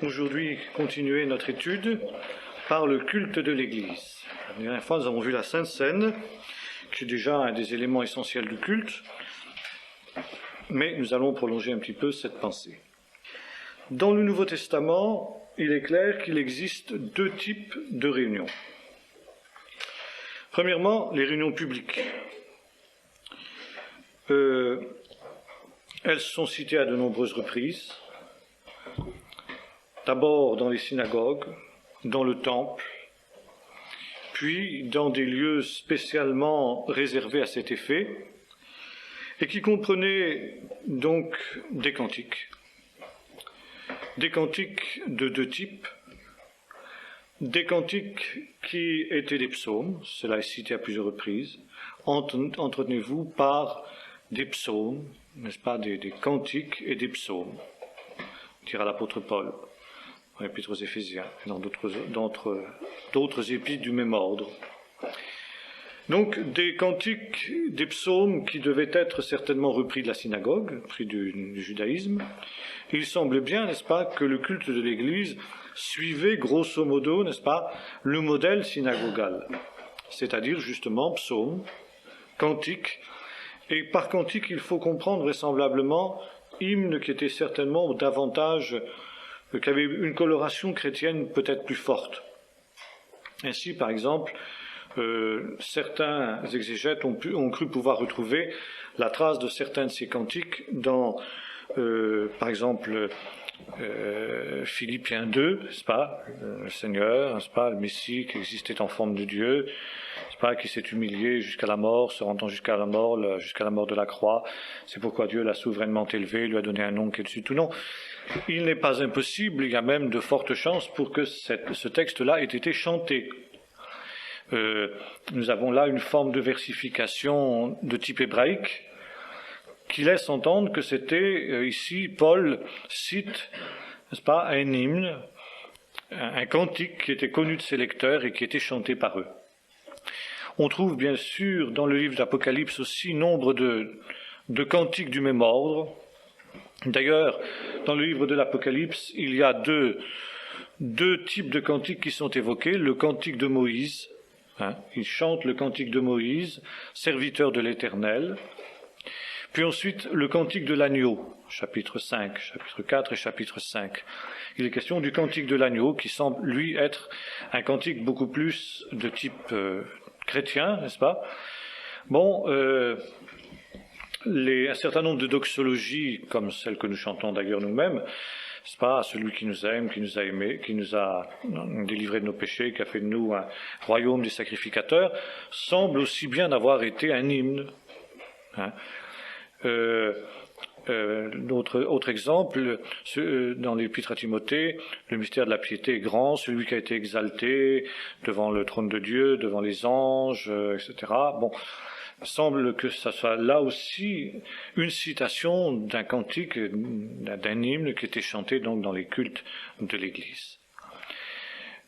aujourd'hui continuer notre étude par le culte de l'Église. La dernière fois, nous avons vu la Sainte Seine, qui est déjà un des éléments essentiels du culte, mais nous allons prolonger un petit peu cette pensée. Dans le Nouveau Testament, il est clair qu'il existe deux types de réunions. Premièrement, les réunions publiques. Elles sont citées à de nombreuses reprises. D'abord dans les synagogues, dans le temple, puis dans des lieux spécialement réservés à cet effet, et qui comprenaient donc des cantiques de deux types, des cantiques qui étaient des psaumes, cela est cité à plusieurs reprises. Entretenez-vous par des psaumes, n'est-ce pas, des cantiques et des psaumes, dira l'apôtre Paul dans l'épître aux Éphésiens et dans d'autres épîtres du même ordre. Donc des cantiques, des psaumes qui devaient être certainement repris de la synagogue, repris du judaïsme. Il semble bien, n'est-ce pas, que le culte de l'Église suivait grosso modo, n'est-ce pas, le modèle synagogal, c'est-à-dire justement psaumes, cantiques, et par cantique il faut comprendre vraisemblablement hymnes qui étaient certainement davantage, qui avaient une coloration chrétienne peut-être plus forte. Ainsi, par exemple, certains exégètes ont cru pouvoir retrouver la trace de certains de ces cantiques dans, par exemple, Philippiens 2, n'est-ce pas, le Seigneur, n'est-ce pas, le Messie qui existait en forme de Dieu, n'est-ce pas, qui s'est humilié jusqu'à la mort, se rendant jusqu'à la mort de la croix. C'est pourquoi Dieu l'a souverainement élevé, lui a donné un nom qui est dessus tout nom. Il n'est pas impossible, il y a même de fortes chances pour que ce texte-là ait été chanté. Nous avons là une forme de versification de type hébraïque qui laisse entendre que c'était, ici, Paul cite, n'est-ce pas, un hymne, un cantique qui était connu de ses lecteurs et qui était chanté par eux. On trouve bien sûr dans le livre d'Apocalypse aussi nombre de cantiques du même ordre. D'ailleurs, dans le livre de l'Apocalypse, il y a deux types de cantiques qui sont évoqués. Le cantique de Moïse, il chante le cantique de Moïse, serviteur de l'Éternel. Puis ensuite, le cantique de l'agneau, chapitre 5, chapitre 4 et chapitre 5. Il est question du cantique de l'agneau qui semble, lui, être un cantique beaucoup plus de type chrétien, n'est-ce pas? Bon, un certain nombre de doxologies, comme celle que nous chantons d'ailleurs nous-mêmes, n'est-ce pas, celui qui nous aime, qui nous a aimés, qui nous a délivrés de nos péchés, qui a fait de nous un royaume des sacrificateurs, semble aussi bien avoir été un hymne. Autre exemple, dans l'épître à Timothée, le mystère de la piété est grand, celui qui a été exalté devant le trône de Dieu, devant les anges, etc. Bon, il semble que ça soit là aussi une citation d'un cantique, d'un hymne qui était chanté donc dans les cultes de l'Église.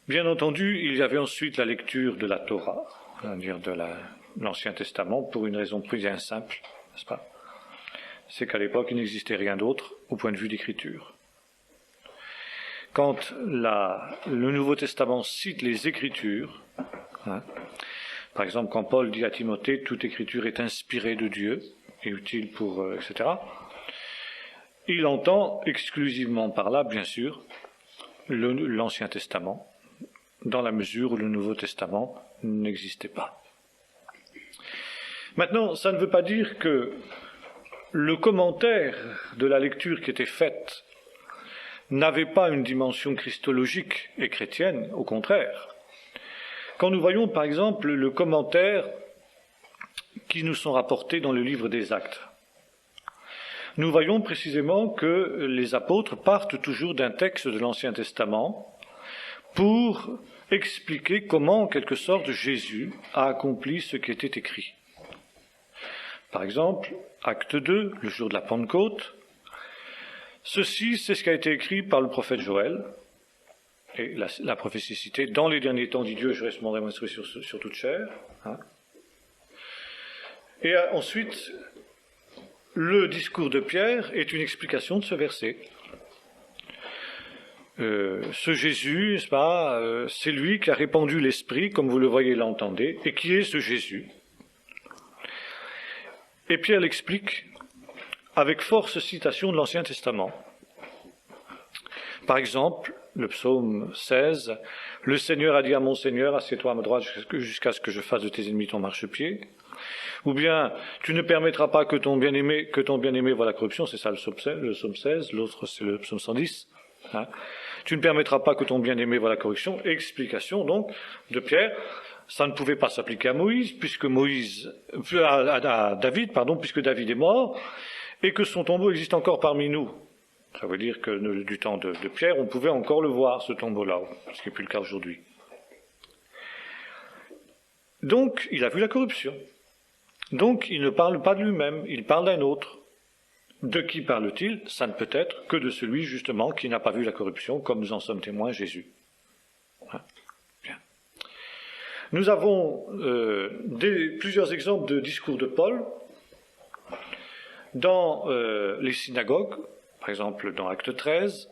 Bien entendu, il y avait ensuite la lecture de la Torah, c'est-à-dire de l'Ancien Testament, pour une raison bien simple, n'est-ce pas? C'est qu'à l'époque, il n'existait rien d'autre au point de vue d'écriture. Quand le Nouveau Testament cite les Écritures, par exemple, quand Paul dit à Timothée « toute écriture est inspirée de Dieu et utile pour... etc. » il entend exclusivement par là, bien sûr, l'Ancien Testament, dans la mesure où le Nouveau Testament n'existait pas. Maintenant, ça ne veut pas dire que le commentaire de la lecture qui était faite n'avait pas une dimension christologique et chrétienne, au contraire. Quand nous voyons par exemple le commentaire qui nous sont rapportés dans le livre des Actes, nous voyons précisément que les apôtres partent toujours d'un texte de l'Ancien Testament pour expliquer comment, en quelque sorte, Jésus a accompli ce qui était écrit. Par exemple, Acte 2, le jour de la Pentecôte, ceci, c'est ce qui a été écrit par le prophète Joël, et la prophétie citée, dans les derniers temps, dit Dieu, je reste mon démonstré sur toute chair. Et ensuite, le discours de Pierre est une explication de ce verset. ce Jésus, n'est-ce pas, c'est lui qui a répandu l'Esprit, comme vous le voyez et l'entendez, et qui est ce Jésus. Et Pierre l'explique avec force citation de l'Ancien Testament. Par exemple, le psaume 16, « Le Seigneur a dit à mon Seigneur, assieds-toi à ma droite jusqu'à ce que je fasse de tes ennemis ton marchepied. » Ou bien, « Tu ne permettras pas que ton bien-aimé voie la corruption. » C'est ça le psaume 16, l'autre c'est le psaume 110. Hein. « Tu ne permettras pas que ton bien-aimé voie la corruption. » Explication donc de Pierre. Ça ne pouvait pas s'appliquer à David, puisque David est mort, et que son tombeau existe encore parmi nous. Ça veut dire que du temps de Pierre, on pouvait encore le voir, ce tombeau-là, ce qui n'est plus le cas aujourd'hui. Donc, il a vu la corruption. Donc, il ne parle pas de lui-même, il parle d'un autre. De qui parle-t-il? Ça ne peut être que de celui, justement, qui n'a pas vu la corruption, comme nous en sommes témoins, Jésus. Hein? Bien. Nous avons plusieurs exemples de discours de Paul dans les synagogues. Par exemple, dans Acte 13,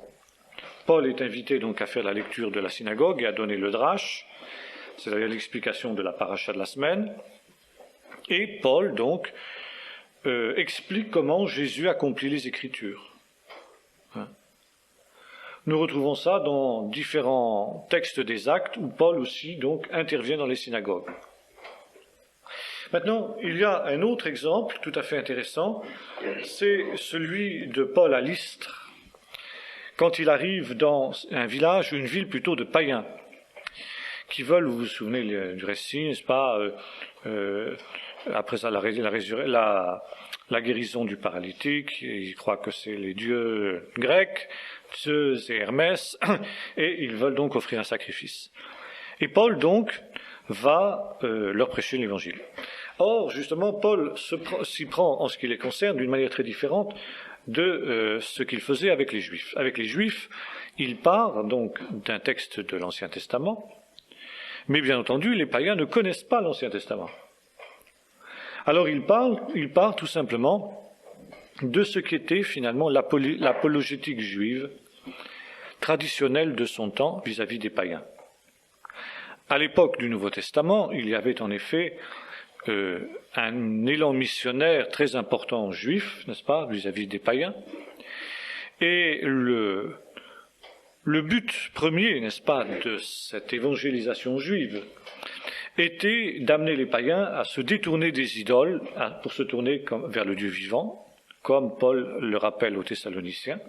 Paul est invité donc à faire la lecture de la synagogue et à donner le drache, c'est-à-dire l'explication de la paracha de la semaine. Et Paul, donc, explique comment Jésus accomplit les Écritures. Hein. Nous retrouvons ça dans différents textes des Actes où Paul aussi, donc, intervient dans les synagogues. Maintenant, il y a un autre exemple tout à fait intéressant, c'est celui de Paul à Lystre, quand il arrive dans un village, une ville plutôt de païens, qui veulent, vous vous souvenez du récit, n'est-ce pas, après ça, la guérison du paralytique, ils croient que c'est les dieux grecs, Zeus et Hermès, et ils veulent donc offrir un sacrifice. Et Paul, donc, va leur prêcher l'évangile. Or, justement, Paul s'y prend, en ce qui les concerne, d'une manière très différente de ce qu'il faisait avec les Juifs. Avec les Juifs, il part donc d'un texte de l'Ancien Testament, mais bien entendu, les païens ne connaissent pas l'Ancien Testament. Alors il part tout simplement de ce qu'était finalement l'apologétique juive traditionnelle de son temps vis-à-vis des païens. À l'époque du Nouveau Testament, il y avait en effet un élan missionnaire très important juif, n'est-ce pas, vis-à-vis des païens. Et le but premier, n'est-ce pas, de cette évangélisation juive était d'amener les païens à se détourner des idoles, pour se tourner vers le Dieu vivant, comme Paul le rappelle aux Thessaloniciens.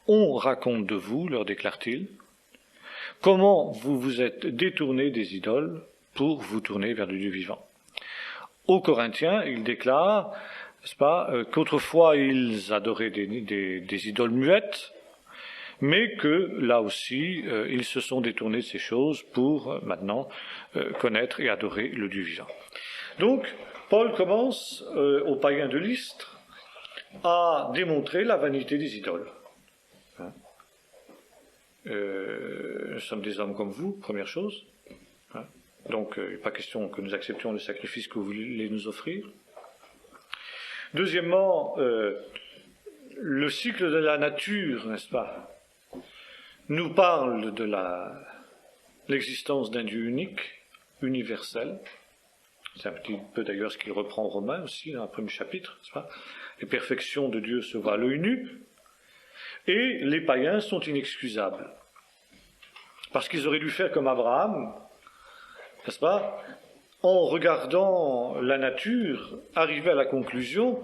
On raconte de vous, leur déclare-t-il, comment vous vous êtes détournés des idoles pour vous tourner vers le Dieu vivant. Aux Corinthiens, il déclare, n'est-ce pas, qu'autrefois ils adoraient des idoles muettes, mais que là aussi, ils se sont détournés de ces choses pour maintenant connaître et adorer le Dieu vivant. Donc, Paul commence aux païens de Lystre à démontrer la vanité des idoles. Hein? Nous sommes des hommes comme vous, première chose. Hein? Donc, il n'est pas question que nous acceptions le sacrifice que vous voulez nous offrir. Deuxièmement, le cycle de la nature, n'est-ce pas, nous parle de l'existence d'un Dieu unique, universel. C'est un petit peu d'ailleurs ce qu'il reprend en Romains aussi, dans le premier chapitre, n'est-ce pas? Les perfections de Dieu se voient à l'œil nu, et les païens sont inexcusables. Parce qu'ils auraient dû faire comme Abraham, n'est-ce pas? En regardant la nature, arriver à la conclusion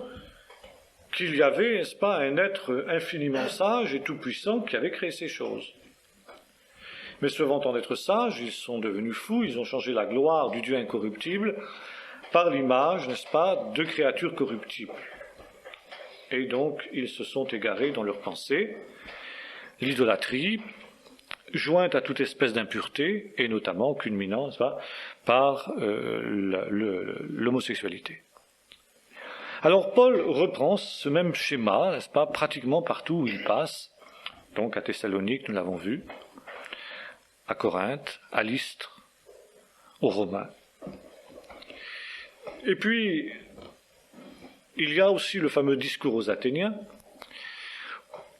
qu'il y avait, n'est-ce pas, un être infiniment sage et tout-puissant qui avait créé ces choses. Mais se vantant d'être sages, ils sont devenus fous, ils ont changé la gloire du Dieu incorruptible par l'image, n'est-ce pas, de créatures corruptibles. Et donc, ils se sont égarés dans leurs pensées. L'idolâtrie, jointe à toute espèce d'impureté, et notamment culminant, n'est-ce pas, par l'homosexualité. Alors Paul reprend ce même schéma, n'est-ce pas, pratiquement partout où il passe, donc à Thessalonique, nous l'avons vu, à Corinthe, à Lystre, aux Romains. Et puis, il y a aussi le fameux discours aux Athéniens,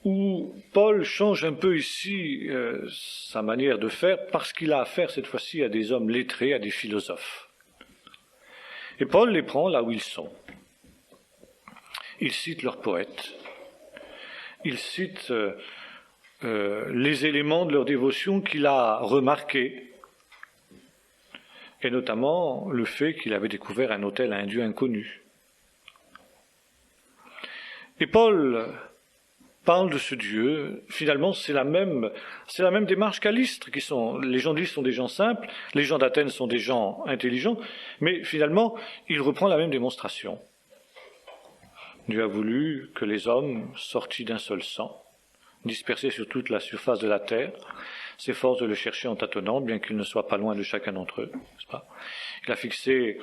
où Paul change un peu ici sa manière de faire, parce qu'il a affaire cette fois-ci à des hommes lettrés, à des philosophes. Et Paul les prend là où ils sont. Il cite leurs poètes, il cite les éléments de leur dévotion qu'il a remarqués, et notamment le fait qu'il avait découvert un autel à un dieu inconnu. Et Paul parle de ce Dieu. Finalement, c'est la même démarche qu'à Lystre, les gens de Lystre sont des gens simples, les gens d'Athènes sont des gens intelligents, mais finalement, il reprend la même démonstration. Dieu a voulu que les hommes, sortis d'un seul sang, dispersés sur toute la surface de la terre, s'efforcent de le chercher en tâtonnant, bien qu'il ne soit pas loin de chacun d'entre eux, n'est-ce pas ? Il a fixé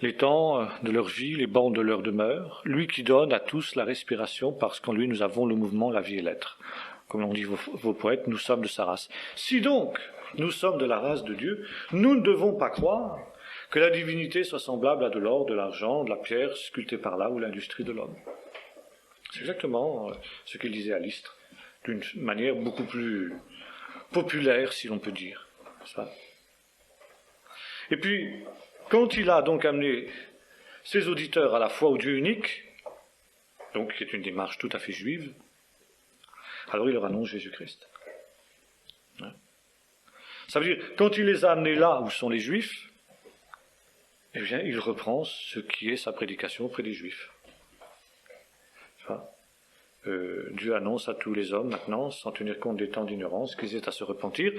les temps de leur vie, les bornes de leur demeure, lui qui donne à tous la respiration, parce qu'en lui nous avons le mouvement, la vie et l'être. Comme l'ont dit vos poètes, nous sommes de sa race. Si donc nous sommes de la race de Dieu, nous ne devons pas croire que la divinité soit semblable à de l'or, de l'argent, de la pierre sculptée par là ou l'industrie de l'homme. C'est exactement ce qu'il disait à Lystre, d'une manière beaucoup plus populaire, si l'on peut dire. Et puis, quand il a donc amené ses auditeurs à la foi au Dieu unique, donc qui est une démarche tout à fait juive, alors il leur annonce Jésus-Christ. Ça veut dire, quand il les a amenés là où sont les Juifs, eh bien, il reprend ce qui est sa prédication auprès des Juifs. Dieu annonce à tous les hommes maintenant, sans tenir compte des temps d'ignorance, qu'ils aient à se repentir,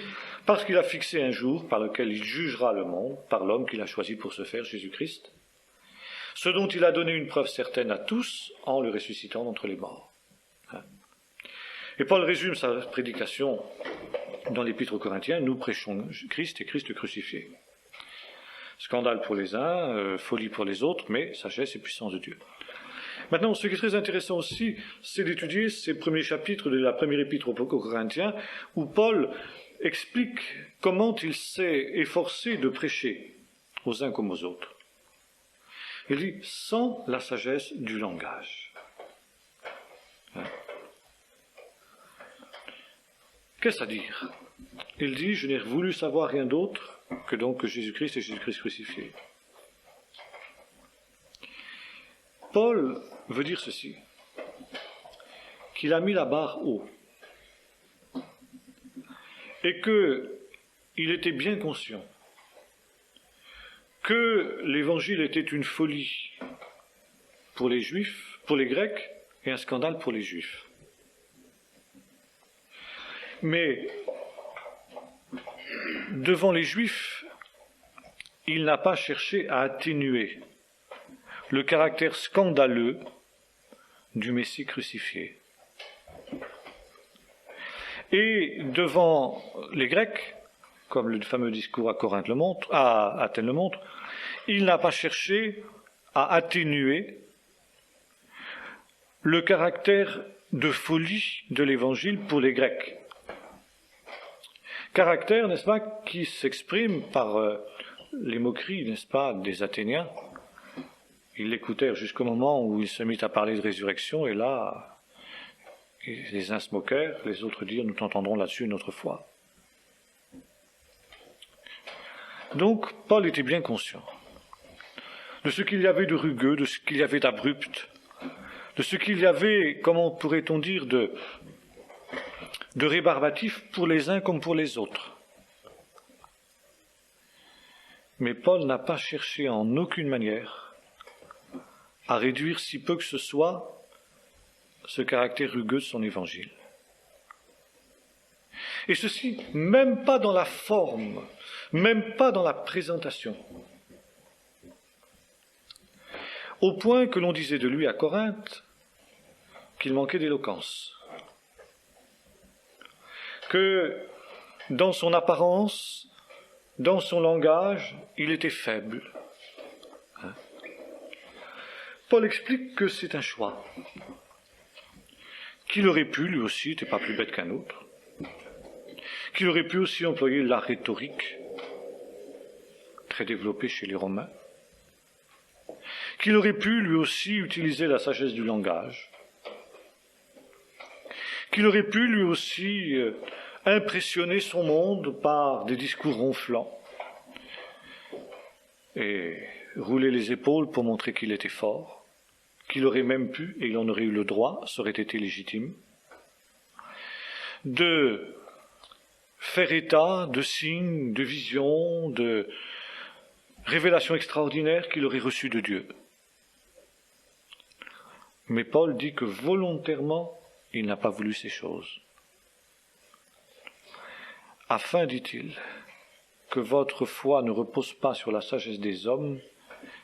parce qu'il a fixé un jour par lequel il jugera le monde, par l'homme qu'il a choisi pour ce faire, Jésus-Christ, ce dont il a donné une preuve certaine à tous en le ressuscitant d'entre les morts. Et Paul résume sa prédication dans l'Épître aux Corinthiens, nous prêchons Christ et Christ crucifié. Scandale pour les uns, folie pour les autres, mais sagesse et puissance de Dieu. Maintenant, ce qui est très intéressant aussi, c'est d'étudier ces premiers chapitres de la première épître aux Corinthiens, où Paul explique comment il s'est efforcé de prêcher aux uns comme aux autres. Il dit, sans la sagesse du langage. Qu'est-ce à dire ? Il dit, je n'ai voulu savoir rien d'autre que donc que Jésus-Christ et Jésus-Christ crucifié. Paul veut dire ceci, qu'il a mis la barre haut et qu'il était bien conscient que l'évangile était une folie pour les Juifs, pour les Grecs, et un scandale pour les Juifs. Mais devant les Juifs, il n'a pas cherché à atténuer le caractère scandaleux du Messie crucifié. Et devant les Grecs, comme le fameux discours à Athènes le montre, il n'a pas cherché à atténuer le caractère de folie de l'Évangile pour les Grecs. Caractère, n'est-ce pas, qui s'exprime par les moqueries, n'est-ce pas, des Athéniens. Ils l'écoutèrent jusqu'au moment où il se mit à parler de résurrection, et là, les uns se moquèrent, les autres dirent, nous t'entendrons là-dessus une autre fois. Donc, Paul était bien conscient de ce qu'il y avait de rugueux, de ce qu'il y avait d'abrupt, de ce qu'il y avait, comment pourrait-on dire, de rébarbatif pour les uns comme pour les autres. Mais Paul n'a pas cherché en aucune manière à réduire si peu que ce soit ce caractère rugueux de son évangile. Et ceci, même pas dans la forme, même pas dans la présentation. Au point que l'on disait de lui à Corinthe qu'il manquait d'éloquence. Que dans son apparence, dans son langage, il était faible. Paul explique que c'est un choix, qu'il aurait pu, lui aussi, n'était pas plus bête qu'un autre, qu'il aurait pu aussi employer la rhétorique, très développée chez les Romains, qu'il aurait pu, lui aussi, utiliser la sagesse du langage, qu'il aurait pu lui aussi impressionner son monde par des discours ronflants et rouler les épaules pour montrer qu'il était fort, qu'il aurait même pu, et il en aurait eu le droit, ça aurait été légitime, de faire état de signes, de visions, de révélations extraordinaires qu'il aurait reçues de Dieu. Mais Paul dit que volontairement, il n'a pas voulu ces choses. Afin, dit-il, que votre foi ne repose pas sur la sagesse des hommes,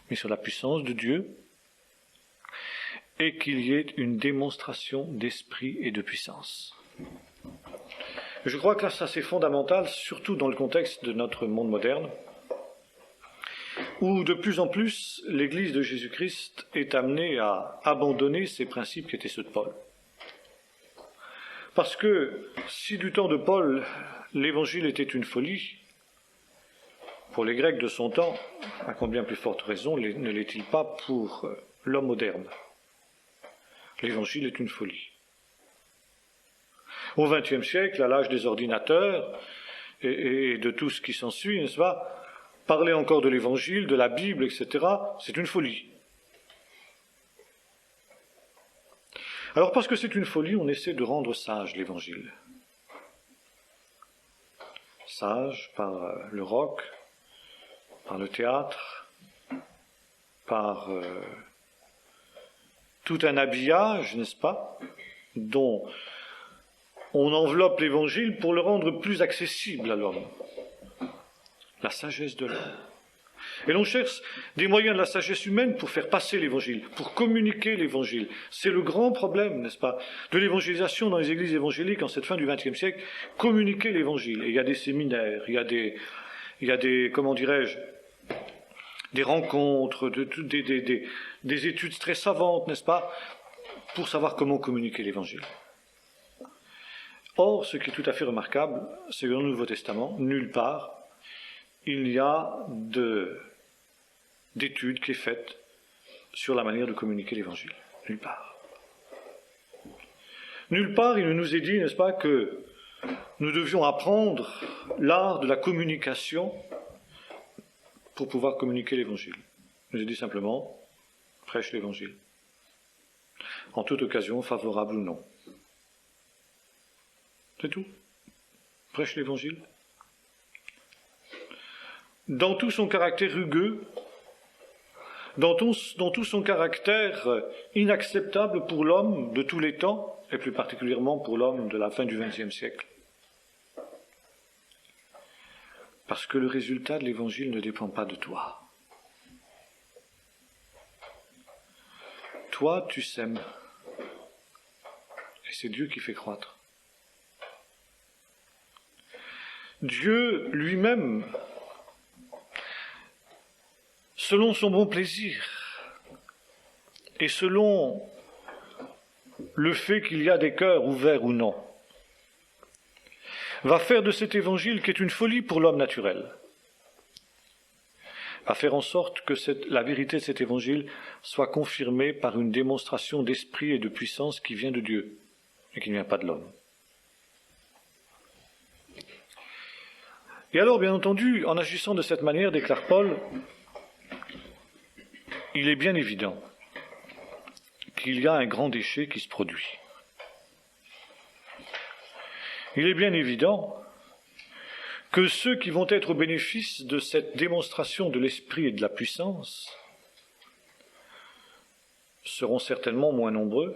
mais sur la puissance de Dieu, et qu'il y ait une démonstration d'esprit et de puissance. Je crois que là, ça c'est fondamental, surtout dans le contexte de notre monde moderne, où de plus en plus l'Église de Jésus-Christ est amenée à abandonner ces principes qui étaient ceux de Paul. Parce que si du temps de Paul, l'Évangile était une folie, pour les Grecs de son temps, à combien plus forte raison ne l'est-il pas pour l'homme moderne? L'Évangile est une folie. Au XXe siècle, à l'âge des ordinateurs et de tout ce qui s'ensuit, n'est-ce pas, parler encore de l'Évangile, de la Bible, etc., c'est une folie. Alors parce que c'est une folie, on essaie de rendre sage l'Évangile. Sage par le rock, par le théâtre, par tout un habillage, n'est-ce pas, dont on enveloppe l'Évangile pour le rendre plus accessible à l'homme. La sagesse de l'homme. Et l'on cherche des moyens de la sagesse humaine pour faire passer l'Évangile, pour communiquer l'Évangile. C'est le grand problème, n'est-ce pas, de l'évangélisation dans les églises évangéliques en cette fin du XXe siècle, communiquer l'Évangile. Et il y a des séminaires, il y a des comment dirais-je, des rencontres, des études très savantes, n'est-ce pas, pour savoir comment communiquer l'Évangile. Or, ce qui est tout à fait remarquable, c'est que dans le Nouveau Testament, nulle part, il y a d'études qui est faite sur la manière de communiquer l'Évangile. Nulle part. Nulle part, il ne nous est dit, n'est-ce pas, que nous devions apprendre l'art de la communication pour pouvoir communiquer l'Évangile. Il nous est dit simplement, prêche l'Évangile. En toute occasion, favorable ou non. C'est tout. Prêche l'Évangile. Dans tout son caractère rugueux, dans tout son caractère inacceptable pour l'homme de tous les temps, et plus particulièrement pour l'homme de la fin du XXe siècle. Parce que le résultat de l'Évangile ne dépend pas de toi. Toi, tu sèmes, et c'est Dieu qui fait croître. Dieu lui-même, selon son bon plaisir, et selon le fait qu'il y a des cœurs ouverts ou non, va faire de cet évangile, qui est une folie pour l'homme naturel, va faire en sorte que la vérité de cet évangile soit confirmée par une démonstration d'esprit et de puissance qui vient de Dieu, et qui ne vient pas de l'homme. Et alors, bien entendu, en agissant de cette manière, déclare Paul, il est bien évident qu'il y a un grand déchet qui se produit. Il est bien évident que ceux qui vont être au bénéfice de cette démonstration de l'esprit et de la puissance seront certainement moins nombreux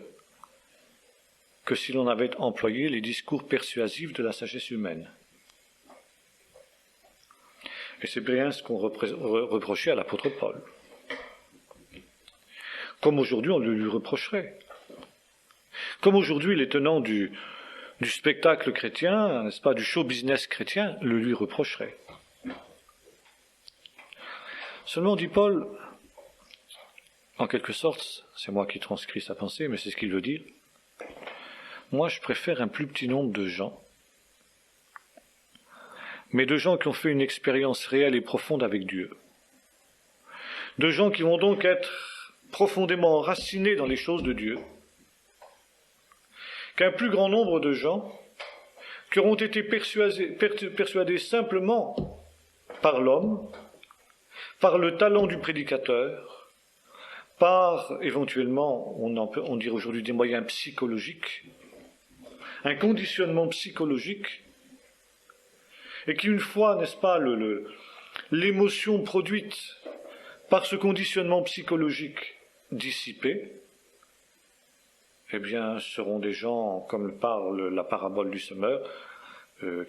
que si l'on avait employé les discours persuasifs de la sagesse humaine. Et c'est bien ce qu'on reprochait à l'apôtre Paul. Comme aujourd'hui on le lui reprocherait. Comme aujourd'hui les tenants du spectacle chrétien, n'est-ce pas, du show business chrétien, le lui reprocheraient. Seulement, dit Paul, en quelque sorte, c'est moi qui transcris sa pensée, mais c'est ce qu'il veut dire, moi je préfère un plus petit nombre de gens, mais de gens qui ont fait une expérience réelle et profonde avec Dieu. De gens qui vont donc être profondément enracinés dans les choses de Dieu, qu'un plus grand nombre de gens qui auront été persuadés simplement par l'homme, par le talent du prédicateur, par éventuellement, on dirait aujourd'hui des moyens psychologiques, un conditionnement psychologique, et qui une fois, n'est-ce pas, l'émotion produite par ce conditionnement psychologique dissipée, eh bien, seront des gens, comme parle la parabole du semeur,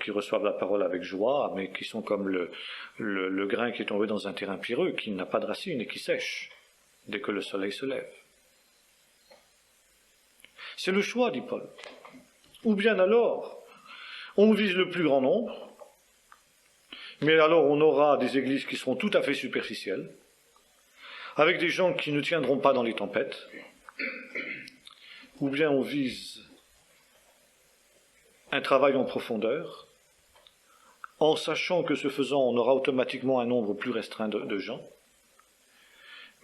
qui reçoivent la parole avec joie, mais qui sont comme le grain qui est tombé dans un terrain pierreux, qui n'a pas de racines et qui sèche dès que le soleil se lève. C'est le choix, dit Paul. Ou bien alors, on vise le plus grand nombre, mais alors on aura des églises qui seront tout à fait superficielles, avec des gens qui ne tiendront pas dans les tempêtes, ou bien on vise un travail en profondeur, en sachant que ce faisant, on aura automatiquement un nombre plus restreint de gens,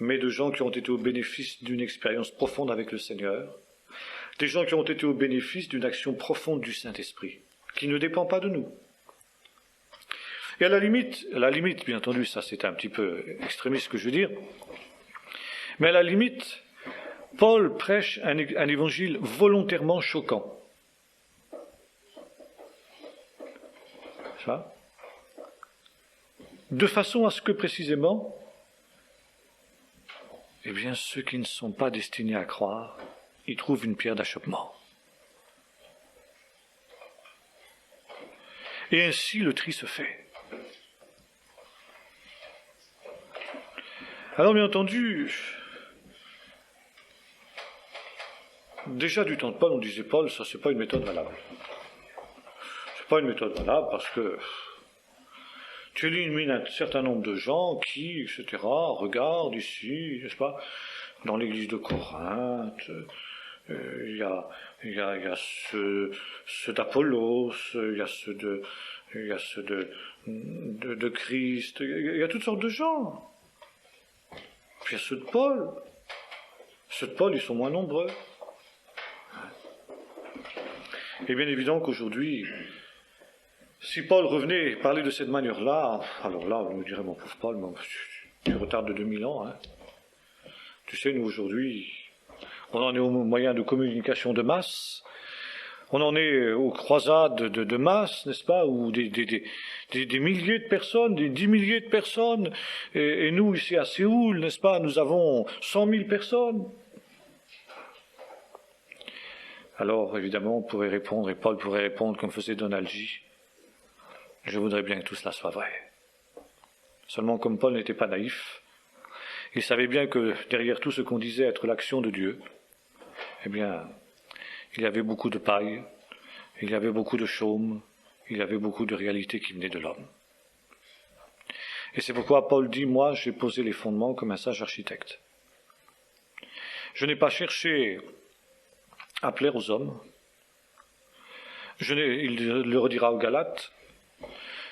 mais de gens qui ont été au bénéfice d'une expérience profonde avec le Seigneur, des gens qui ont été au bénéfice d'une action profonde du Saint-Esprit, qui ne dépend pas de nous. Et à la limite, bien entendu, ça c'est un petit peu extrémiste ce que je veux dire, mais à la limite, Paul prêche un évangile volontairement choquant. Ça, de façon à ce que précisément, eh bien, ceux qui ne sont pas destinés à croire, ils trouvent une pierre d'achoppement. Et ainsi le tri se fait. Alors bien entendu, déjà du temps de Paul, on disait Paul, ça c'est pas une méthode valable. C'est pas une méthode valable parce que tu élimines un certain nombre de gens qui, etc., regardent ici, n'est-ce pas, dans l'église de Corinthe, il y a ceux d'Apollos, il y a ceux de Christ, il y a toutes sortes de gens. Puis il y a ceux de Paul. Ceux de Paul, ils sont moins nombreux. Et bien évident qu'aujourd'hui, si Paul revenait et parlait de cette manière-là, alors là, on nous dirait, mon pauvre Paul, tu retardes de 2000 ans. Hein. Tu sais, nous aujourd'hui, on en est aux moyens de communication de masse, on en est aux croisades de masse, n'est-ce pas, où des milliers de personnes, des 10 milliers de personnes, et nous, ici à Séoul, n'est-ce pas, nous avons 100 000 personnes. Alors, évidemment, on pourrait répondre, et Paul pourrait répondre comme faisait Donald J. Je voudrais bien que tout cela soit vrai. Seulement, comme Paul n'était pas naïf, il savait bien que derrière tout ce qu'on disait être l'action de Dieu, eh bien, il y avait beaucoup de paille, il y avait beaucoup de chaume, il y avait beaucoup de réalités qui venaient de l'homme. Et c'est pourquoi Paul dit, moi, j'ai posé les fondements comme un sage architecte. Je n'ai pas cherché à plaire aux hommes. Il le redira aux Galates,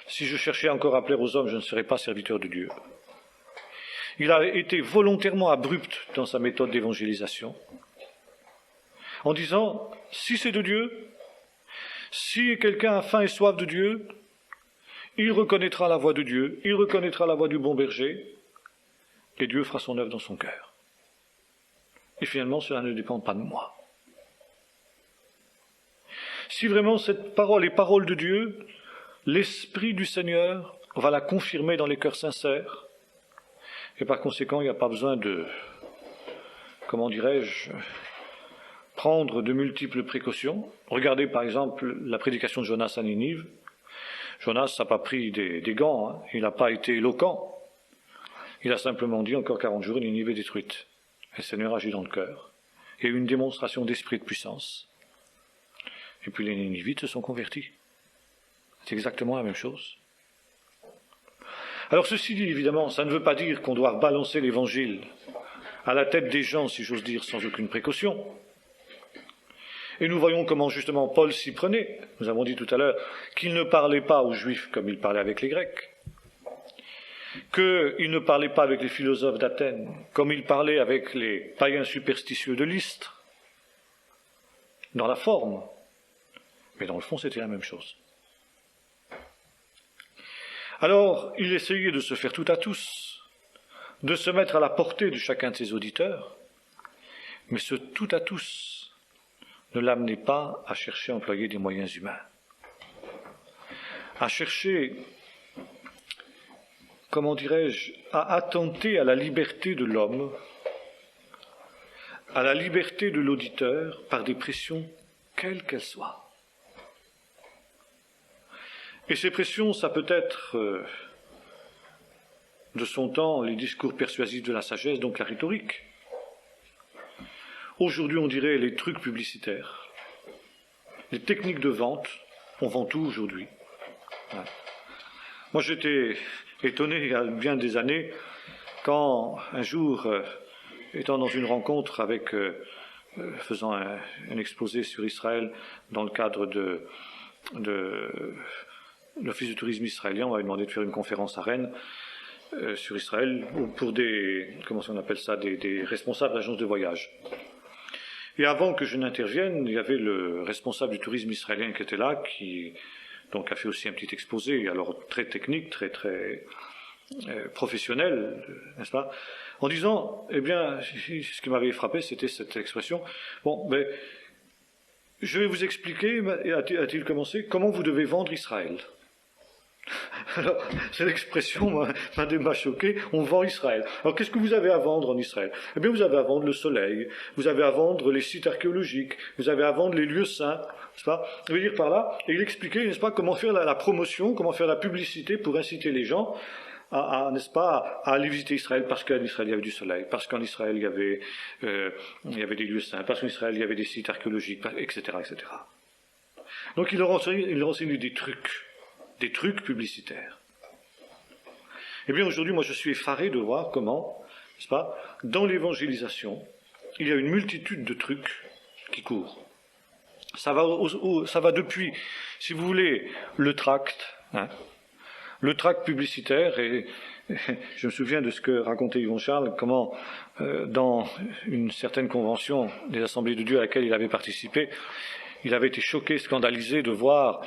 si je cherchais encore à plaire aux hommes, je ne serais pas serviteur de Dieu. Il a été volontairement abrupt dans sa méthode d'évangélisation, en disant, si c'est de Dieu, si quelqu'un a faim et soif de Dieu, il reconnaîtra la voix de Dieu, il reconnaîtra la voix du bon berger, et Dieu fera son œuvre dans son cœur. Et finalement, cela ne dépend pas de moi. Si vraiment cette parole est parole de Dieu, l'Esprit du Seigneur va la confirmer dans les cœurs sincères, et par conséquent, il n'y a pas besoin de, comment dirais-je, prendre de multiples précautions. Regardez par exemple la prédication de Jonas à Ninive. Jonas n'a pas pris des gants, hein. Il n'a pas été éloquent. Il a simplement dit, encore 40 jours, Ninive est détruite. Et le Seigneur agit dans le cœur. Il y a eu une démonstration d'esprit de puissance. Et puis les Ninivites se sont convertis. C'est exactement la même chose. Alors ceci dit, évidemment, ça ne veut pas dire qu'on doit balancer l'évangile à la tête des gens, si j'ose dire, sans aucune précaution. Et nous voyons comment justement Paul s'y prenait. Nous avons dit tout à l'heure qu'il ne parlait pas aux Juifs comme il parlait avec les Grecs, qu'il ne parlait pas avec les philosophes d'Athènes comme il parlait avec les païens superstitieux de Lystre. dans la forme, mais dans le fond c'était la même chose. Alors, il essayait de se faire tout à tous, de se mettre à la portée de chacun de ses auditeurs, mais ce tout à tous ne l'amenait pas à chercher à employer des moyens humains, à chercher, comment dirais-je, à attenter à la liberté de l'homme, à la liberté de l'auditeur par des pressions quelles qu'elles soient. Et ces pressions, ça peut être de son temps les discours persuasifs de la sagesse, donc la rhétorique. Aujourd'hui, on dirait les trucs publicitaires, les techniques de vente. On vend tout aujourd'hui. Ouais. Moi, j'étais étonné il y a bien des années quand un jour, étant dans une rencontre avec, faisant un exposé sur Israël dans le cadre de l'Office du tourisme israélien, on m'avait demandé de faire une conférence à Rennes sur Israël pour des, comment on appelle ça, des responsables d'agences de voyage. Et avant que je n'intervienne, il y avait le responsable du tourisme israélien qui était là, qui donc a fait aussi un petit exposé, alors très technique, très professionnel, n'est-ce pas, en disant, eh bien, ce qui m'avait frappé, c'était cette expression, bon, mais je vais vous expliquer, a-t-il commencé, comment vous devez vendre Israël. Alors, cette expression m'a choqué, on vend Israël. Alors, qu'est-ce que vous avez à vendre en Israël? Eh bien, vous avez à vendre le soleil, vous avez à vendre les sites archéologiques, vous avez à vendre les lieux saints, n'est-ce pas? Je veux dire par là, et il expliquait, n'est-ce pas, comment faire la promotion, comment faire la publicité pour inciter les gens n'est-ce pas, à aller visiter Israël, parce qu'en Israël il y avait du soleil, parce qu'en Israël il y avait des lieux saints, parce qu'en Israël il y avait des sites archéologiques, etc., etc. Donc il leur enseigne des trucs publicitaires. Eh bien aujourd'hui, moi je suis effaré de voir comment, n'est-ce pas, dans l'évangélisation, il y a une multitude de trucs qui courent. Ça va depuis, si vous voulez, le tract, le tract publicitaire, et je me souviens de ce que racontait Yvon Charles, comment dans une certaine convention des Assemblées de Dieu à laquelle il avait participé, il avait été choqué, scandalisé de voir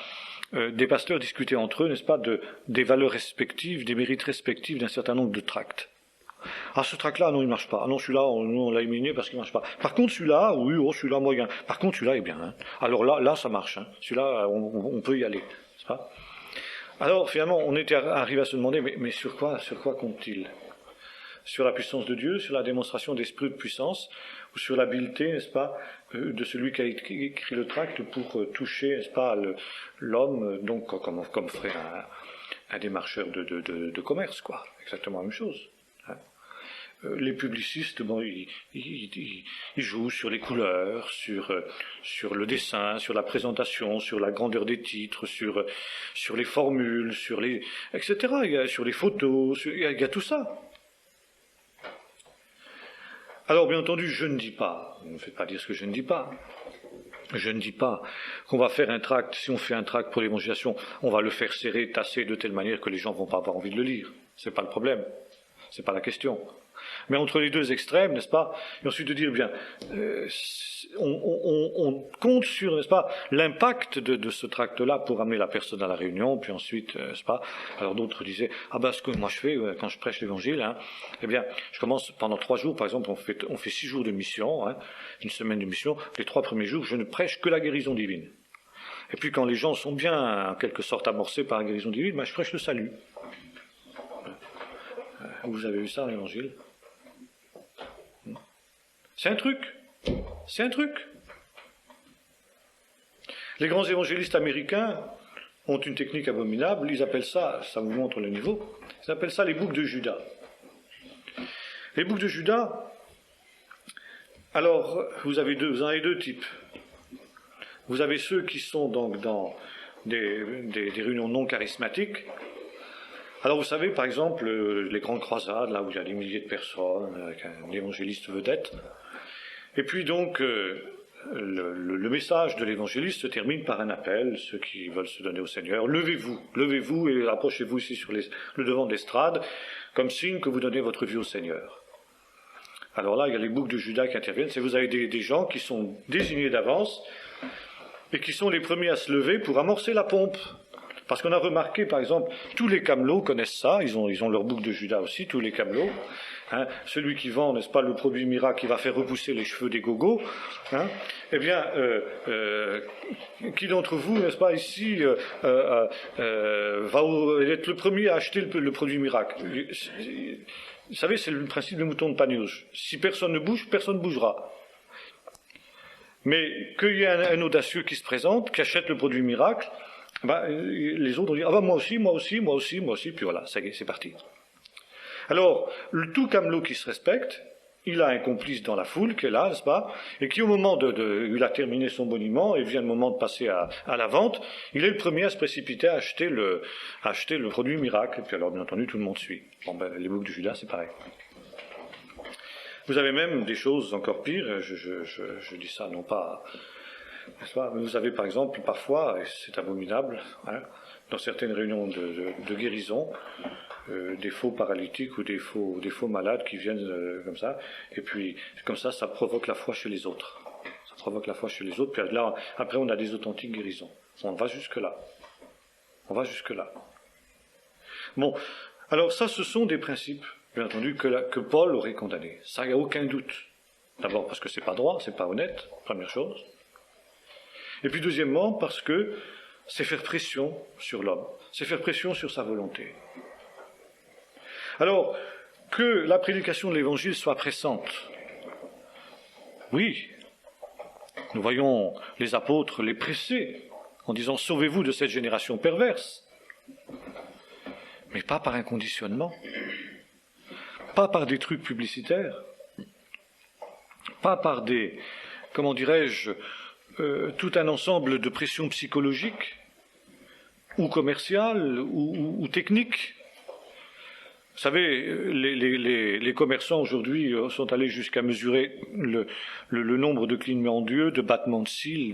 des pasteurs discuter entre eux, n'est-ce pas, des valeurs respectives, des mérites respectifs d'un certain nombre de tracts. Ah, ce tract-là, non, il ne marche pas. Ah non, celui-là, on l'a éliminé parce qu'il ne marche pas. Par contre, celui-là, oui, celui-là, moyen. Par contre, celui-là est bien. Hein. Alors là, ça marche. Hein. Celui-là, on peut y aller. N'est-ce pas? Alors, finalement, on était arrivé à se demander, mais sur quoi compte-t-il? Sur la puissance de Dieu, sur la démonstration d'esprit de puissance, ou sur l'habileté, n'est-ce pas, de celui qui a écrit le tract pour toucher, n'est-ce pas, l'homme, donc comme ferait un démarcheur de commerce, quoi. Exactement la même chose. Hein. Les publicistes, bon, ils jouent sur les couleurs, sur le dessin, sur la présentation, sur la grandeur des titres, sur les formules, etc. Sur les photos, il y a tout ça. Alors, bien entendu, je ne dis pas, ne me faites pas dire ce que je ne dis pas. Je ne dis pas qu'on va faire un tract, si on fait un tract pour l'évangélisation, on va le faire serrer, tasser de telle manière que les gens ne vont pas avoir envie de le lire. C'est pas le problème. C'est pas la question. Mais entre les deux extrêmes, n'est-ce pas, et ensuite de dire, bien, on compte sur, n'est-ce pas, l'impact de ce tract-là pour amener la personne à la réunion, puis ensuite, n'est-ce pas, alors d'autres disaient, ce que moi je fais quand je prêche l'évangile, hein, eh bien, je commence pendant 3 jours, par exemple, on fait 6 jours de mission, hein, une semaine de mission, les 3 premiers jours, je ne prêche que la guérison divine. Et puis quand les gens sont bien, en quelque sorte, amorcés par la guérison divine, je prêche le salut. Vous avez vu ça, l'évangile? C'est un truc. Les grands évangélistes américains ont une technique abominable, ils appellent ça vous montre le niveau, ils appellent ça les boucs de Judas. Les boucs de Judas, alors vous en avez deux types. Vous avez ceux qui sont donc dans des réunions non charismatiques. Alors vous savez, par exemple, les grandes croisades, là où il y a des milliers de personnes, avec un évangéliste vedette. Et puis donc, le message de l'évangéliste se termine par un appel, ceux qui veulent se donner au Seigneur, levez-vous et approchez-vous ici sur le devant de l'estrade, comme signe que vous donnez votre vie au Seigneur. Alors là, il y a les boucs de Judas qui interviennent, c'est vous avez des gens qui sont désignés d'avance, et qui sont les premiers à se lever pour amorcer la pompe. Parce qu'on a remarqué, par exemple, tous les camelots connaissent ça, ils ont leur bouc de Judas aussi, tous les camelots. Hein, celui qui vend, n'est-ce pas, le produit miracle qui va faire repousser les cheveux des gogos, hein, eh bien, qui d'entre vous, n'est-ce pas, ici, va être le premier à acheter le produit miracle? Vous savez, c'est le principe du mouton de Panurge. Si personne ne bouge, personne ne bougera. Mais qu'il y ait un audacieux qui se présente, qui achète le produit miracle, les autres ont dit, ah ben moi aussi, puis voilà, ça y est, c'est parti. Alors, tout camelot qui se respecte, il a un complice dans la foule qui est là, n'est-ce pas, et qui au moment il a terminé son boniment et vient le moment de passer à la vente, il est le premier à se précipiter à acheter le produit miracle, et puis alors bien entendu tout le monde suit. Bon ben les boucs de Judas c'est pareil. Vous avez même des choses encore pires, je dis ça non pas, n'est-ce pas, mais vous avez par exemple parfois, et c'est abominable, hein, dans certaines réunions de guérison, des faux paralytiques ou des faux malades qui viennent comme ça, et puis comme ça provoque la foi chez les autres. Ça provoque la foi chez les autres, puis là, après on a des authentiques guérisons. On va jusque-là. Bon, alors ça, ce sont des principes, bien entendu, que Paul aurait condamnés. Ça, il n'y a aucun doute. D'abord parce que c'est pas droit, c'est pas honnête, première chose. Et puis deuxièmement, parce que c'est faire pression sur l'homme, c'est faire pression sur sa volonté. Alors, que la prédication de l'Évangile soit pressante, oui, nous voyons les apôtres les presser en disant « Sauvez-vous de cette génération perverse », mais pas par un conditionnement, pas par des trucs publicitaires, pas par des, comment dirais-je, tout un ensemble de pressions psychologiques ou commerciales ou techniques. Vous savez, les commerçants aujourd'hui sont allés jusqu'à mesurer le nombre de clignements d'yeux, de battements de cils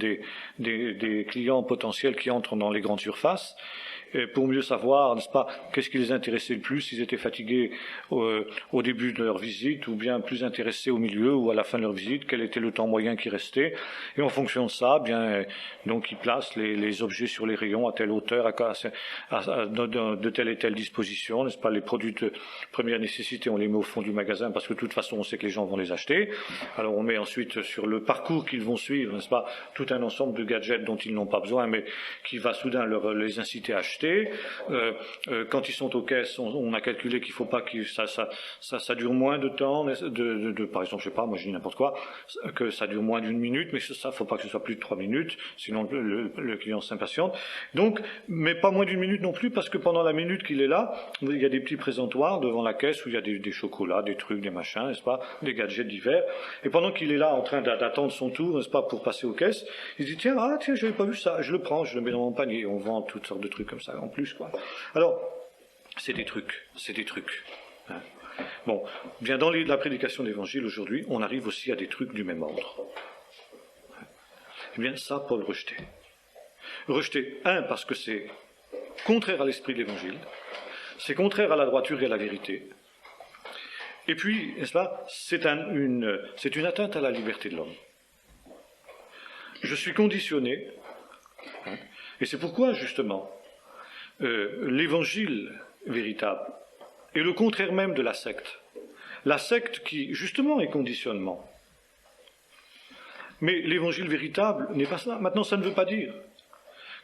des clients potentiels qui entrent dans les grandes surfaces, pour mieux savoir, n'est-ce pas, qu'est-ce qui les intéressait le plus, s'ils étaient fatigués au début de leur visite, ou bien plus intéressés au milieu ou à la fin de leur visite, quel était le temps moyen qui restait. Et en fonction de ça, bien, donc ils placent les objets sur les rayons à telle hauteur, de telle et telle disposition, n'est-ce pas, les produits de première nécessité, on les met au fond du magasin parce que de toute façon on sait que les gens vont les acheter. Alors on met ensuite sur le parcours qu'ils vont suivre, n'est-ce pas, tout un ensemble de gadgets dont ils n'ont pas besoin, mais qui va soudain les inciter à acheter. Quand ils sont aux caisses, on a calculé qu'il ne faut pas que ça dure moins de temps, par exemple, je sais pas, moi je dis n'importe quoi, que ça dure moins d'1 minute, mais ça, il ne faut pas que ce soit plus de 3 minutes, sinon le client s'impatiente. Donc, mais pas moins d'1 minute non plus, parce que pendant la minute qu'il est là, il y a des petits présentoirs devant la caisse où il y a des chocolats, des trucs, des machins, n'est-ce pas, des gadgets divers. Et pendant qu'il est là en train d'attendre son tour, n'est-ce pas, pour passer aux caisses, il se dit tiens, je n'avais pas vu ça, je le prends, je le mets dans mon panier. On vend toutes sortes de trucs comme ça en plus, quoi. Alors, c'est des trucs. Hein. Bon, bien dans la prédication de l'Évangile aujourd'hui, on arrive aussi à des trucs du même ordre. Eh bien, ça, Paul rejetait. Rejeté, parce que c'est contraire à l'esprit de l'Évangile, c'est contraire à la droiture et à la vérité. Et puis, n'est-ce pas, c'est une atteinte à la liberté de l'homme. Je suis conditionné, et c'est pourquoi, justement, l'Évangile véritable est le contraire même de la secte. La secte qui, justement, est conditionnement. Mais l'Évangile véritable n'est pas cela. Maintenant, ça ne veut pas dire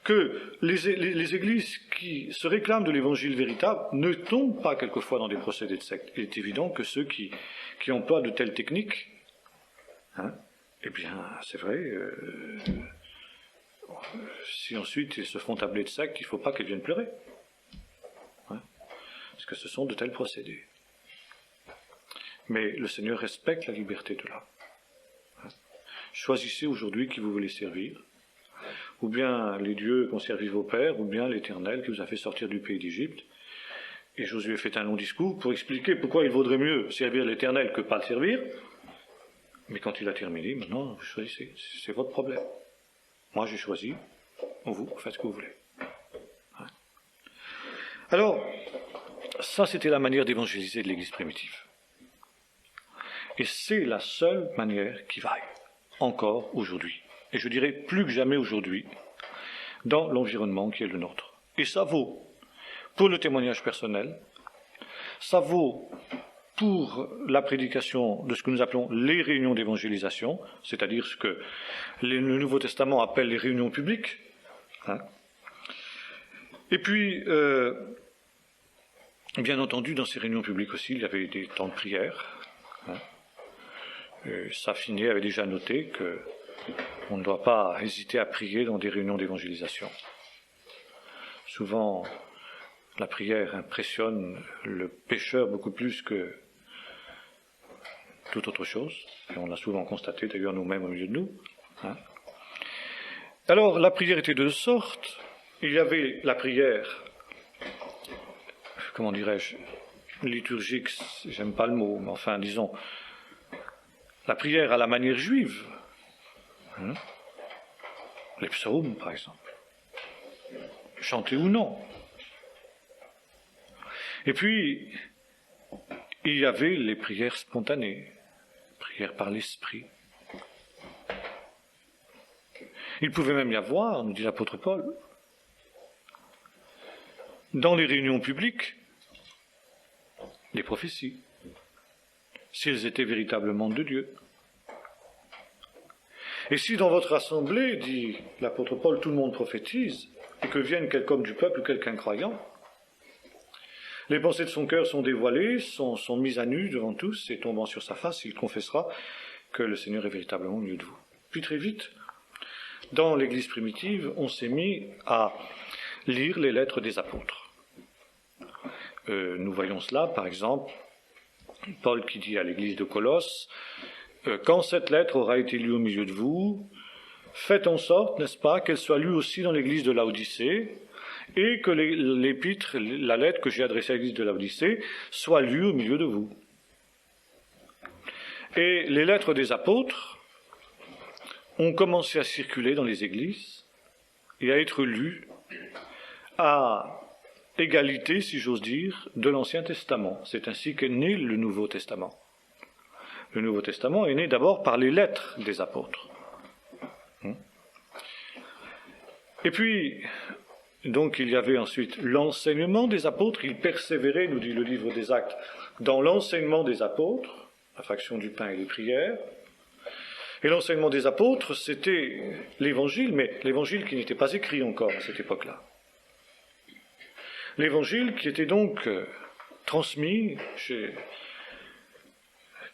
que les églises qui se réclament de l'Évangile véritable ne tombent pas quelquefois dans des procédés de secte. Il est évident que ceux qui emploient de telles techniques, eh bien, c'est vrai, si ensuite ils se font tabler de secte, il ne faut pas qu'ils viennent pleurer. Parce que ce sont de tels procédés. Mais le Seigneur respecte la liberté de l'homme. Choisissez aujourd'hui qui vous voulez servir, ou bien les dieux qu'ont servi vos pères, ou bien l'Éternel qui vous a fait sortir du pays d'Égypte. Et Josué fait un long discours pour expliquer pourquoi il vaudrait mieux servir l'Éternel que pas le servir. Mais quand il a terminé, maintenant, vous choisissez. C'est votre problème. Moi, j'ai choisi. Vous faites ce que vous voulez. Alors, ça, c'était la manière d'évangéliser de l'Église primitive. Et c'est la seule manière qui vaille, encore aujourd'hui. et je dirais plus que jamais aujourd'hui, dans l'environnement qui est le nôtre. Et ça vaut pour le témoignage personnel, ça vaut pour la prédication de ce que nous appelons les réunions d'évangélisation, c'est-à-dire ce que le Nouveau Testament appelle les réunions publiques. Hein. Et puis, bien entendu, dans ces réunions publiques aussi, il y avait des temps de prière. Hein. Saffiné avait déjà noté qu'on ne doit pas hésiter à prier dans des réunions d'évangélisation. Souvent, la prière impressionne le pécheur beaucoup plus que toute autre chose, et on l'a souvent constaté d'ailleurs nous-mêmes au milieu de nous. Hein. Alors, la prière était de deux sortes. Il y avait la prière, comment dirais-je, liturgique, j'aime pas le mot, mais enfin, disons, la prière à la manière juive. Hein. Les psaumes, par exemple. Chantés ou non. Et puis, il y avait les prières spontanées, prières par l'esprit. Il pouvait même y avoir, nous dit l'apôtre Paul, dans les réunions publiques, des prophéties, si elles étaient véritablement de Dieu. Et si dans votre assemblée, dit l'apôtre Paul, tout le monde prophétise, et que vienne quelqu'un du peuple ou quelqu'un croyant, les pensées de son cœur sont dévoilées, sont mises à nu devant tous, et tombant sur sa face, il confessera que le Seigneur est véritablement au milieu de vous. Puis très vite, dans l'Église primitive, on s'est mis à lire les lettres des apôtres. Nous voyons cela, par exemple, Paul qui dit à l'Église de Colosse, « Quand cette lettre aura été lue au milieu de vous, faites en sorte, n'est-ce pas, qu'elle soit lue aussi dans l'Église de Laodicée, et que l'épître, la lettre que j'ai adressée à l'Église de Laodicée, soit lue au milieu de vous. » Et les lettres des apôtres ont commencé à circuler dans les églises et à être lues à égalité, si j'ose dire, de l'Ancien Testament. C'est ainsi qu'est né le Nouveau Testament. Le Nouveau Testament est né d'abord par les lettres des apôtres. Et puis, donc il y avait ensuite l'enseignement des apôtres, ils persévéraient, nous dit le livre des Actes, dans l'enseignement des apôtres, la fraction du pain et les prières. Et l'enseignement des apôtres, c'était l'évangile, mais l'évangile qui n'était pas écrit encore à cette époque-là. L'évangile qui était donc transmis,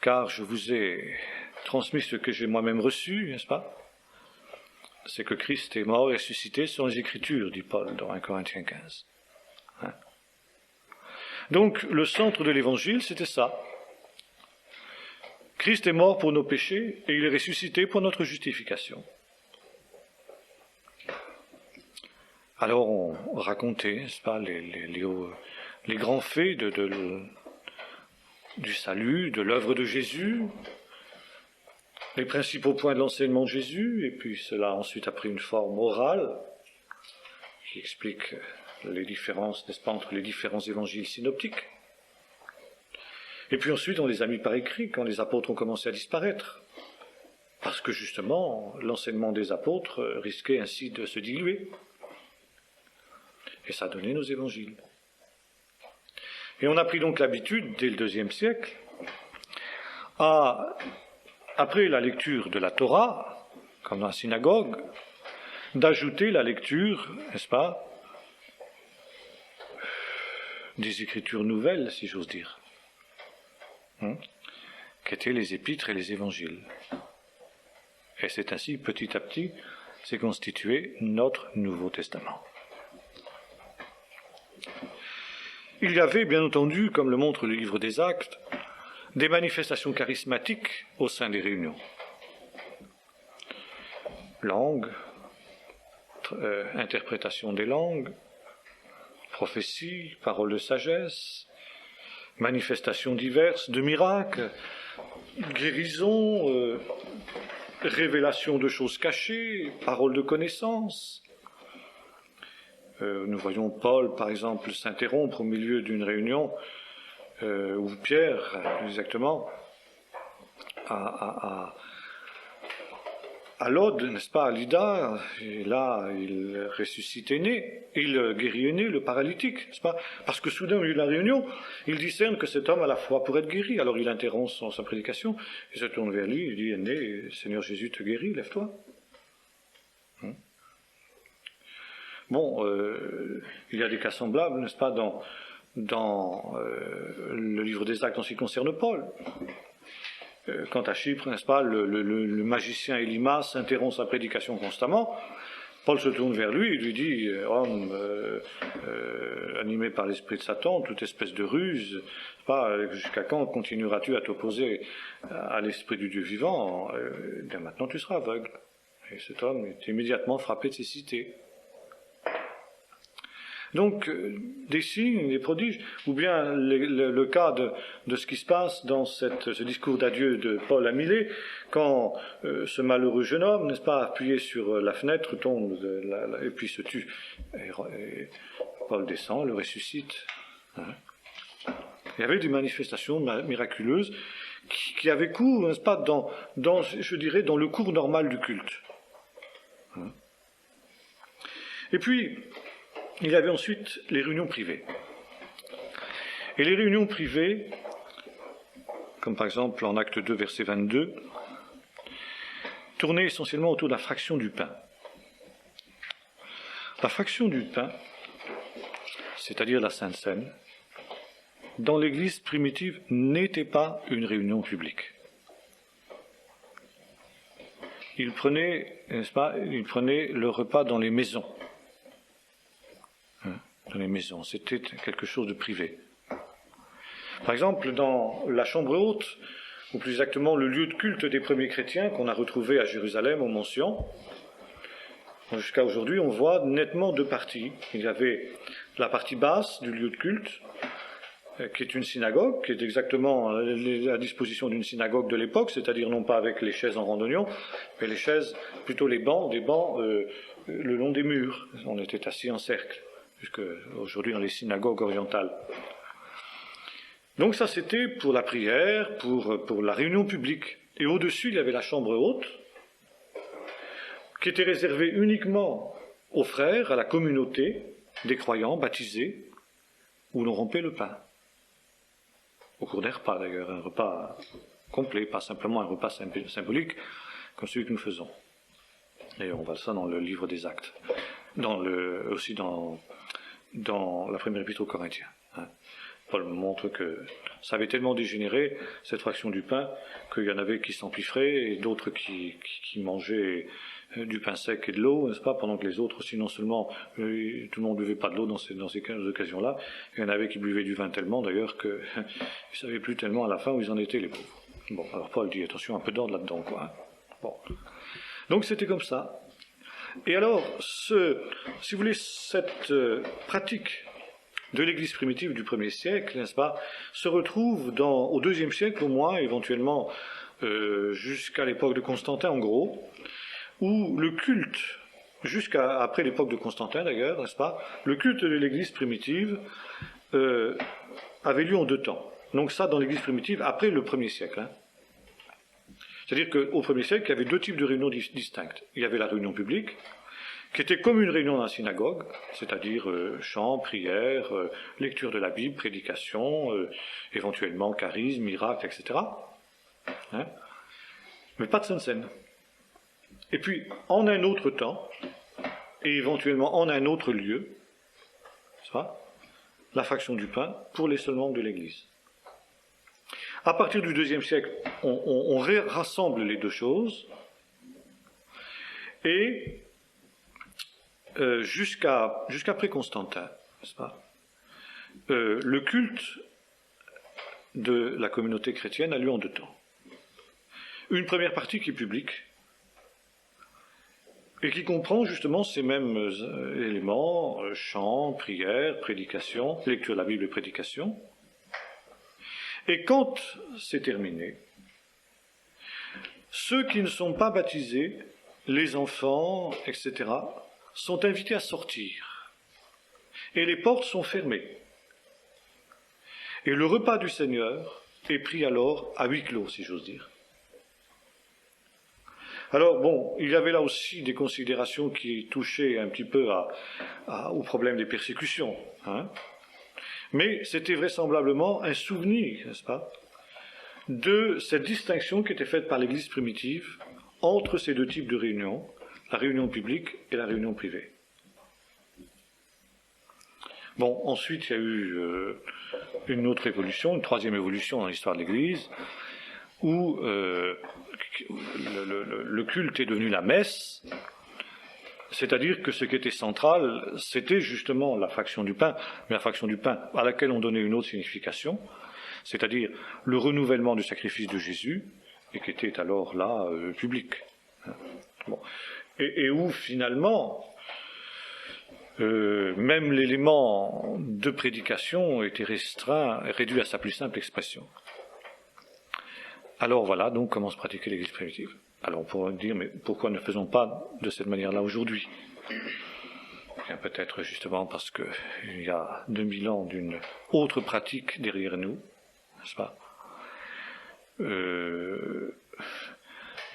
car je vous ai transmis ce que j'ai moi-même reçu, n'est-ce pas ? C'est que Christ est mort et ressuscité selon les Écritures, dit Paul dans 1 Corinthiens 15. Hein? Donc, le centre de l'Évangile, c'était ça. Christ est mort pour nos péchés et il est ressuscité pour notre justification. Alors, on racontait, n'est-ce pas, les grands faits du salut, de l'œuvre de Jésus, les principaux points de l'enseignement de Jésus, et puis cela ensuite a pris une forme orale qui explique les différences, n'est-ce pas, entre les différents évangiles synoptiques. Et puis ensuite, on les a mis par écrit quand les apôtres ont commencé à disparaître, parce que justement, l'enseignement des apôtres risquait ainsi de se diluer. Et ça a donné nos évangiles. Et on a pris donc l'habitude, dès le IIe siècle, après la lecture de la Torah, comme dans la synagogue, d'ajouter la lecture, n'est-ce pas, des Écritures nouvelles, si j'ose dire, qu'étaient les épîtres et les évangiles. Et c'est ainsi, petit à petit, s'est constitué notre Nouveau Testament. Il y avait, bien entendu, comme le montre le livre des Actes, des manifestations charismatiques au sein des réunions. Langue, interprétation des langues, prophétie, paroles de sagesse, manifestations diverses de miracles, guérisons, révélation de choses cachées, paroles de connaissance. Nous voyons Paul, par exemple, s'interrompre au milieu d'une réunion, ou Pierre, plus exactement, à à Lod, n'est-ce pas, à Lydda, et là, il ressuscite Énée, il guérit Énée, le paralytique, n'est-ce pas? Parce que soudain, au milieu de la réunion, il discerne que cet homme a la foi pour être guéri. Alors il interrompt sa prédication, il se tourne vers lui, il dit, Énée, Seigneur Jésus te guérit, lève-toi. Bon, il y a des cas semblables, n'est-ce pas, dans le livre des Actes en ce qui concerne Paul. Quant à Chypre, n'est-ce pas, le magicien Élymas interrompt sa prédication constamment. Paul se tourne vers lui et lui dit, homme animé par l'esprit de Satan, toute espèce de ruse, jusqu'à quand continueras-tu à t'opposer à l'esprit du Dieu vivant? Bien maintenant tu seras aveugle. Et cet homme est immédiatement frappé de cécité. Donc, des signes, des prodiges, ou bien le cas de ce qui se passe dans ce discours d'adieu de Paul à Milet, quand ce malheureux jeune homme, n'est-ce pas, appuyé sur la fenêtre, tombe et puis se tue. Et Paul descend, le ressuscite. Il y avait des manifestations miraculeuses qui avaient cours, n'est-ce pas, je dirais, dans le cours normal du culte. Et puis, il y avait ensuite les réunions privées. Et les réunions privées, comme par exemple en Acte 2, verset 22, tournaient essentiellement autour de la fraction du pain. La fraction du pain, c'est-à-dire la Sainte Seine, dans l'Église primitive, n'était pas une réunion publique. Ils prenaient, n'est-ce pas, le repas dans les maisons. Dans les maisons, c'était quelque chose de privé. Par exemple, dans la chambre haute, ou plus exactement le lieu de culte des premiers chrétiens qu'on a retrouvé à Jérusalem, au Mont Sion, jusqu'à aujourd'hui, on voit nettement deux parties. Il y avait la partie basse du lieu de culte, qui est une synagogue, qui est exactement à la disposition d'une synagogue de l'époque, c'est-à-dire non pas avec les chaises en randonnion, mais les chaises, plutôt des bancs le long des murs. On était assis en cercle, jusque aujourd'hui dans les synagogues orientales. Donc ça c'était pour la prière, pour la réunion publique. Et au-dessus il y avait la chambre haute, qui était réservée uniquement aux frères, à la communauté des croyants baptisés, où l'on rompait le pain. Au cours des repas d'ailleurs, un repas complet, pas simplement un repas symbolique comme celui que nous faisons. Et on voit ça dans le livre des Actes, aussi dans la première épître aux Corinthiens. Paul me montre que ça avait tellement dégénéré, cette fraction du pain, qu'il y en avait qui s'empiffraient et d'autres qui mangeaient du pain sec et de l'eau, n'est-ce pas, pendant que les autres aussi, non seulement tout le monde ne buvait pas de l'eau dans ces occasions-là, il y en avait qui buvaient du vin tellement d'ailleurs qu'ils ne savaient plus tellement à la fin où ils en étaient les pauvres. Bon, alors Paul dit attention, un peu d'ordre là-dedans, quoi. Bon. Donc c'était comme ça. Et alors, si vous voulez, cette pratique de l'Église primitive du 1er siècle, n'est-ce pas, se retrouve au 2e siècle au moins, éventuellement jusqu'à l'époque de Constantin en gros, où le culte, jusqu'à après l'époque de Constantin d'ailleurs, n'est-ce pas, le culte de l'Église primitive avait lieu en 2 temps. Donc ça dans l'Église primitive après le 1er siècle. C'est-à-dire qu'au 1er siècle, il y avait 2 types de réunions distinctes. Il y avait la réunion publique, qui était comme une réunion dans la synagogue, c'est-à-dire chant, prière, lecture de la Bible, prédication, éventuellement charisme, miracle, etc. Mais pas de Sainte Seine. Et puis, en un autre temps, et éventuellement en un autre lieu, la fraction du pain pour les seuls membres de l'Église. À partir du 2e siècle, on rassemble les 2 choses, et jusqu'après Constantin, n'est-ce pas, le culte de la communauté chrétienne a lieu en 2 temps. Une première partie qui est publique, et qui comprend justement ces mêmes éléments, chant, prière, prédication, lecture de la Bible et prédication. Et quand c'est terminé, ceux qui ne sont pas baptisés, les enfants, etc., sont invités à sortir. Et les portes sont fermées. Et le repas du Seigneur est pris alors à huis clos, si j'ose dire. Alors bon, il y avait là aussi des considérations qui touchaient un petit peu au problème des persécutions, hein. Mais c'était vraisemblablement un souvenir, n'est-ce pas, de cette distinction qui était faite par l'Église primitive entre ces deux types de réunions, la réunion publique et la réunion privée. Bon, ensuite il y a eu une autre évolution, une troisième évolution dans l'histoire de l'Église, où le culte est devenu la messe, c'est-à-dire que ce qui était central, c'était justement la fraction du pain, mais la fraction du pain à laquelle on donnait une autre signification, c'est-à-dire le renouvellement du sacrifice de Jésus, et qui était alors là public. Bon. Et où finalement, même l'élément de prédication était réduit à sa plus simple expression. Alors voilà donc comment se pratiquait l'Église primitive. Alors on pourrait dire, mais pourquoi ne faisons pas de cette manière-là aujourd'hui? Bien, peut-être justement parce qu'il y a 2000 ans d'une autre pratique derrière nous, n'est-ce pas? Il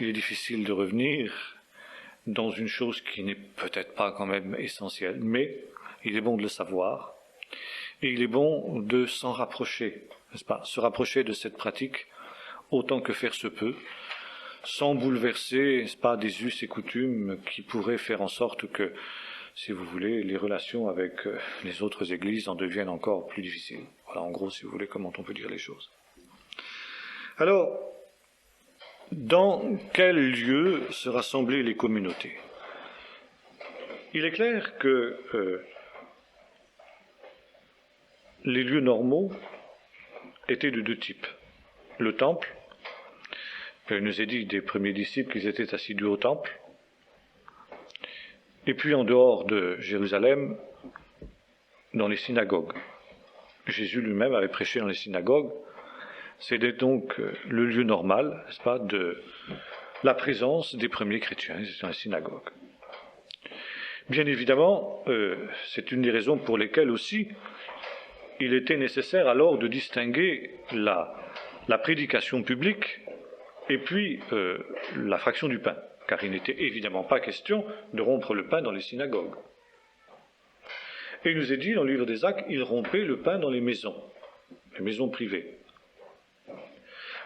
est difficile de revenir dans une chose qui n'est peut-être pas quand même essentielle, mais il est bon de le savoir, et il est bon de s'en rapprocher, n'est-ce pas? Se rapprocher de cette pratique autant que faire se peut, sans bouleverser, n'est-ce pas, des us et coutumes qui pourraient faire en sorte que, si vous voulez, les relations avec les autres églises en deviennent encore plus difficiles. Voilà, en gros, si vous voulez, comment on peut dire les choses. Alors, dans quel lieu se rassemblaient les communautés? Il est clair que les lieux normaux étaient de deux types. Le temple, il nous est dit des premiers disciples qu'ils étaient assidus au temple, et puis en dehors de Jérusalem, dans les synagogues. Jésus lui-même avait prêché dans les synagogues. C'était donc le lieu normal, n'est-ce pas, de la présence des premiers chrétiens dans les synagogues. Bien évidemment, c'est une des raisons pour lesquelles aussi il était nécessaire alors de distinguer la prédication publique et puis la fraction du pain, car il n'était évidemment pas question de rompre le pain dans les synagogues. Et il nous est dit dans le livre des Actes, il rompait le pain dans les maisons privées.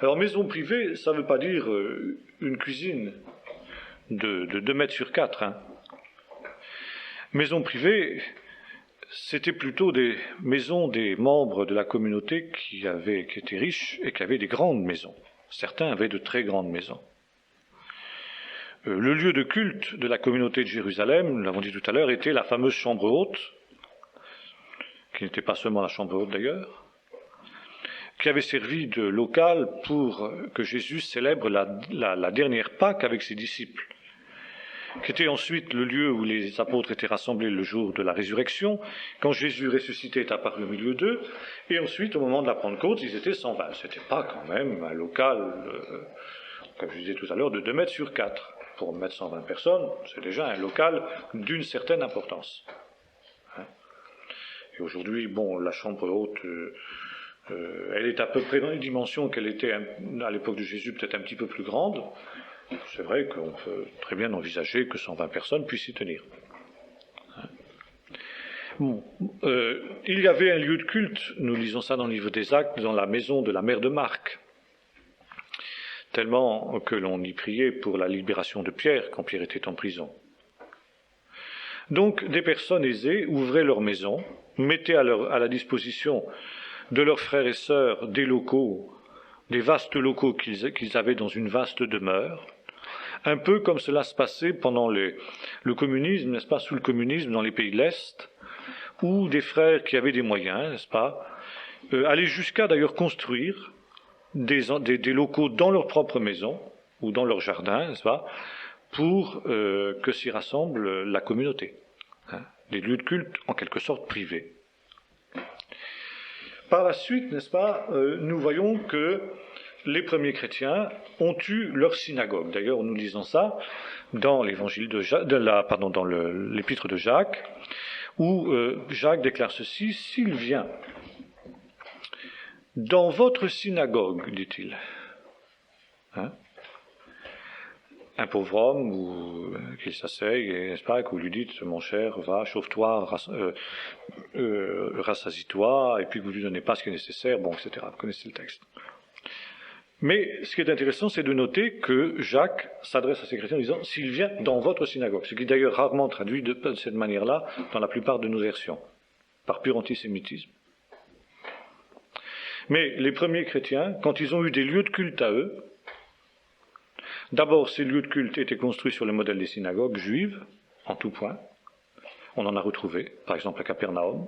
Alors maison privée, ça ne veut pas dire une cuisine de 2 mètres sur 4. Hein. Maison privée, c'était plutôt des maisons des membres de la communauté qui étaient riches et qui avaient des grandes maisons. Certains avaient de très grandes maisons. Le lieu de culte de la communauté de Jérusalem, nous l'avons dit tout à l'heure, était la fameuse chambre haute, qui n'était pas seulement la chambre haute d'ailleurs, qui avait servi de local pour que Jésus célèbre la dernière Pâque avec ses disciples, qui était ensuite le lieu où les apôtres étaient rassemblés le jour de la résurrection, quand Jésus ressuscité est apparu au milieu d'eux, et ensuite, au moment de la Pentecôte, ils étaient 120. Ce n'était pas quand même un local, comme je disais tout à l'heure, de 2 mètres sur 4. Pour mettre 120 personnes, c'est déjà un local d'une certaine importance. Et aujourd'hui, bon, la chambre haute, elle est à peu près dans les dimensions qu'elle était à l'époque de Jésus, peut-être un petit peu plus grande. C'est vrai qu'on peut très bien envisager que 120 personnes puissent y tenir. Bon, il y avait un lieu de culte, nous lisons ça dans le livre des Actes, dans la maison de la mère de Marc, tellement que l'on y priait pour la libération de Pierre quand Pierre était en prison. Donc des personnes aisées ouvraient leur maison, mettaient à la disposition de leurs frères et sœurs des locaux, des vastes locaux qu'ils avaient dans une vaste demeure, un peu comme cela se passait pendant le communisme, n'est-ce pas, sous le communisme dans les pays de l'Est, où des frères qui avaient des moyens, n'est-ce pas, allaient jusqu'à d'ailleurs construire des locaux dans leur propre maison ou dans leur jardin, n'est-ce pas, pour que s'y rassemble la communauté. Des lieux de culte en quelque sorte privés. Par la suite, n'est-ce pas, nous voyons que les premiers chrétiens ont eu leur synagogue. D'ailleurs, nous lisons ça dans l'évangile dans l'épître de Jacques, où Jacques déclare ceci: s'il vient dans votre synagogue, dit-il, un pauvre homme qui s'asseye, n'est-ce pas, et que vous lui dites, mon cher, va, chauffe-toi, rassasie-toi, et puis que vous lui donnez pas ce qui est nécessaire, bon, etc. Vous connaissez le texte. Mais ce qui est intéressant, c'est de noter que Jacques s'adresse à ces chrétiens en disant « s'il vient dans votre synagogue », ce qui est d'ailleurs rarement traduit de cette manière-là dans la plupart de nos versions, par pur antisémitisme. Mais les premiers chrétiens, quand ils ont eu des lieux de culte à eux, d'abord ces lieux de culte étaient construits sur le modèle des synagogues juives, en tout point. On en a retrouvé, par exemple à Capernaum,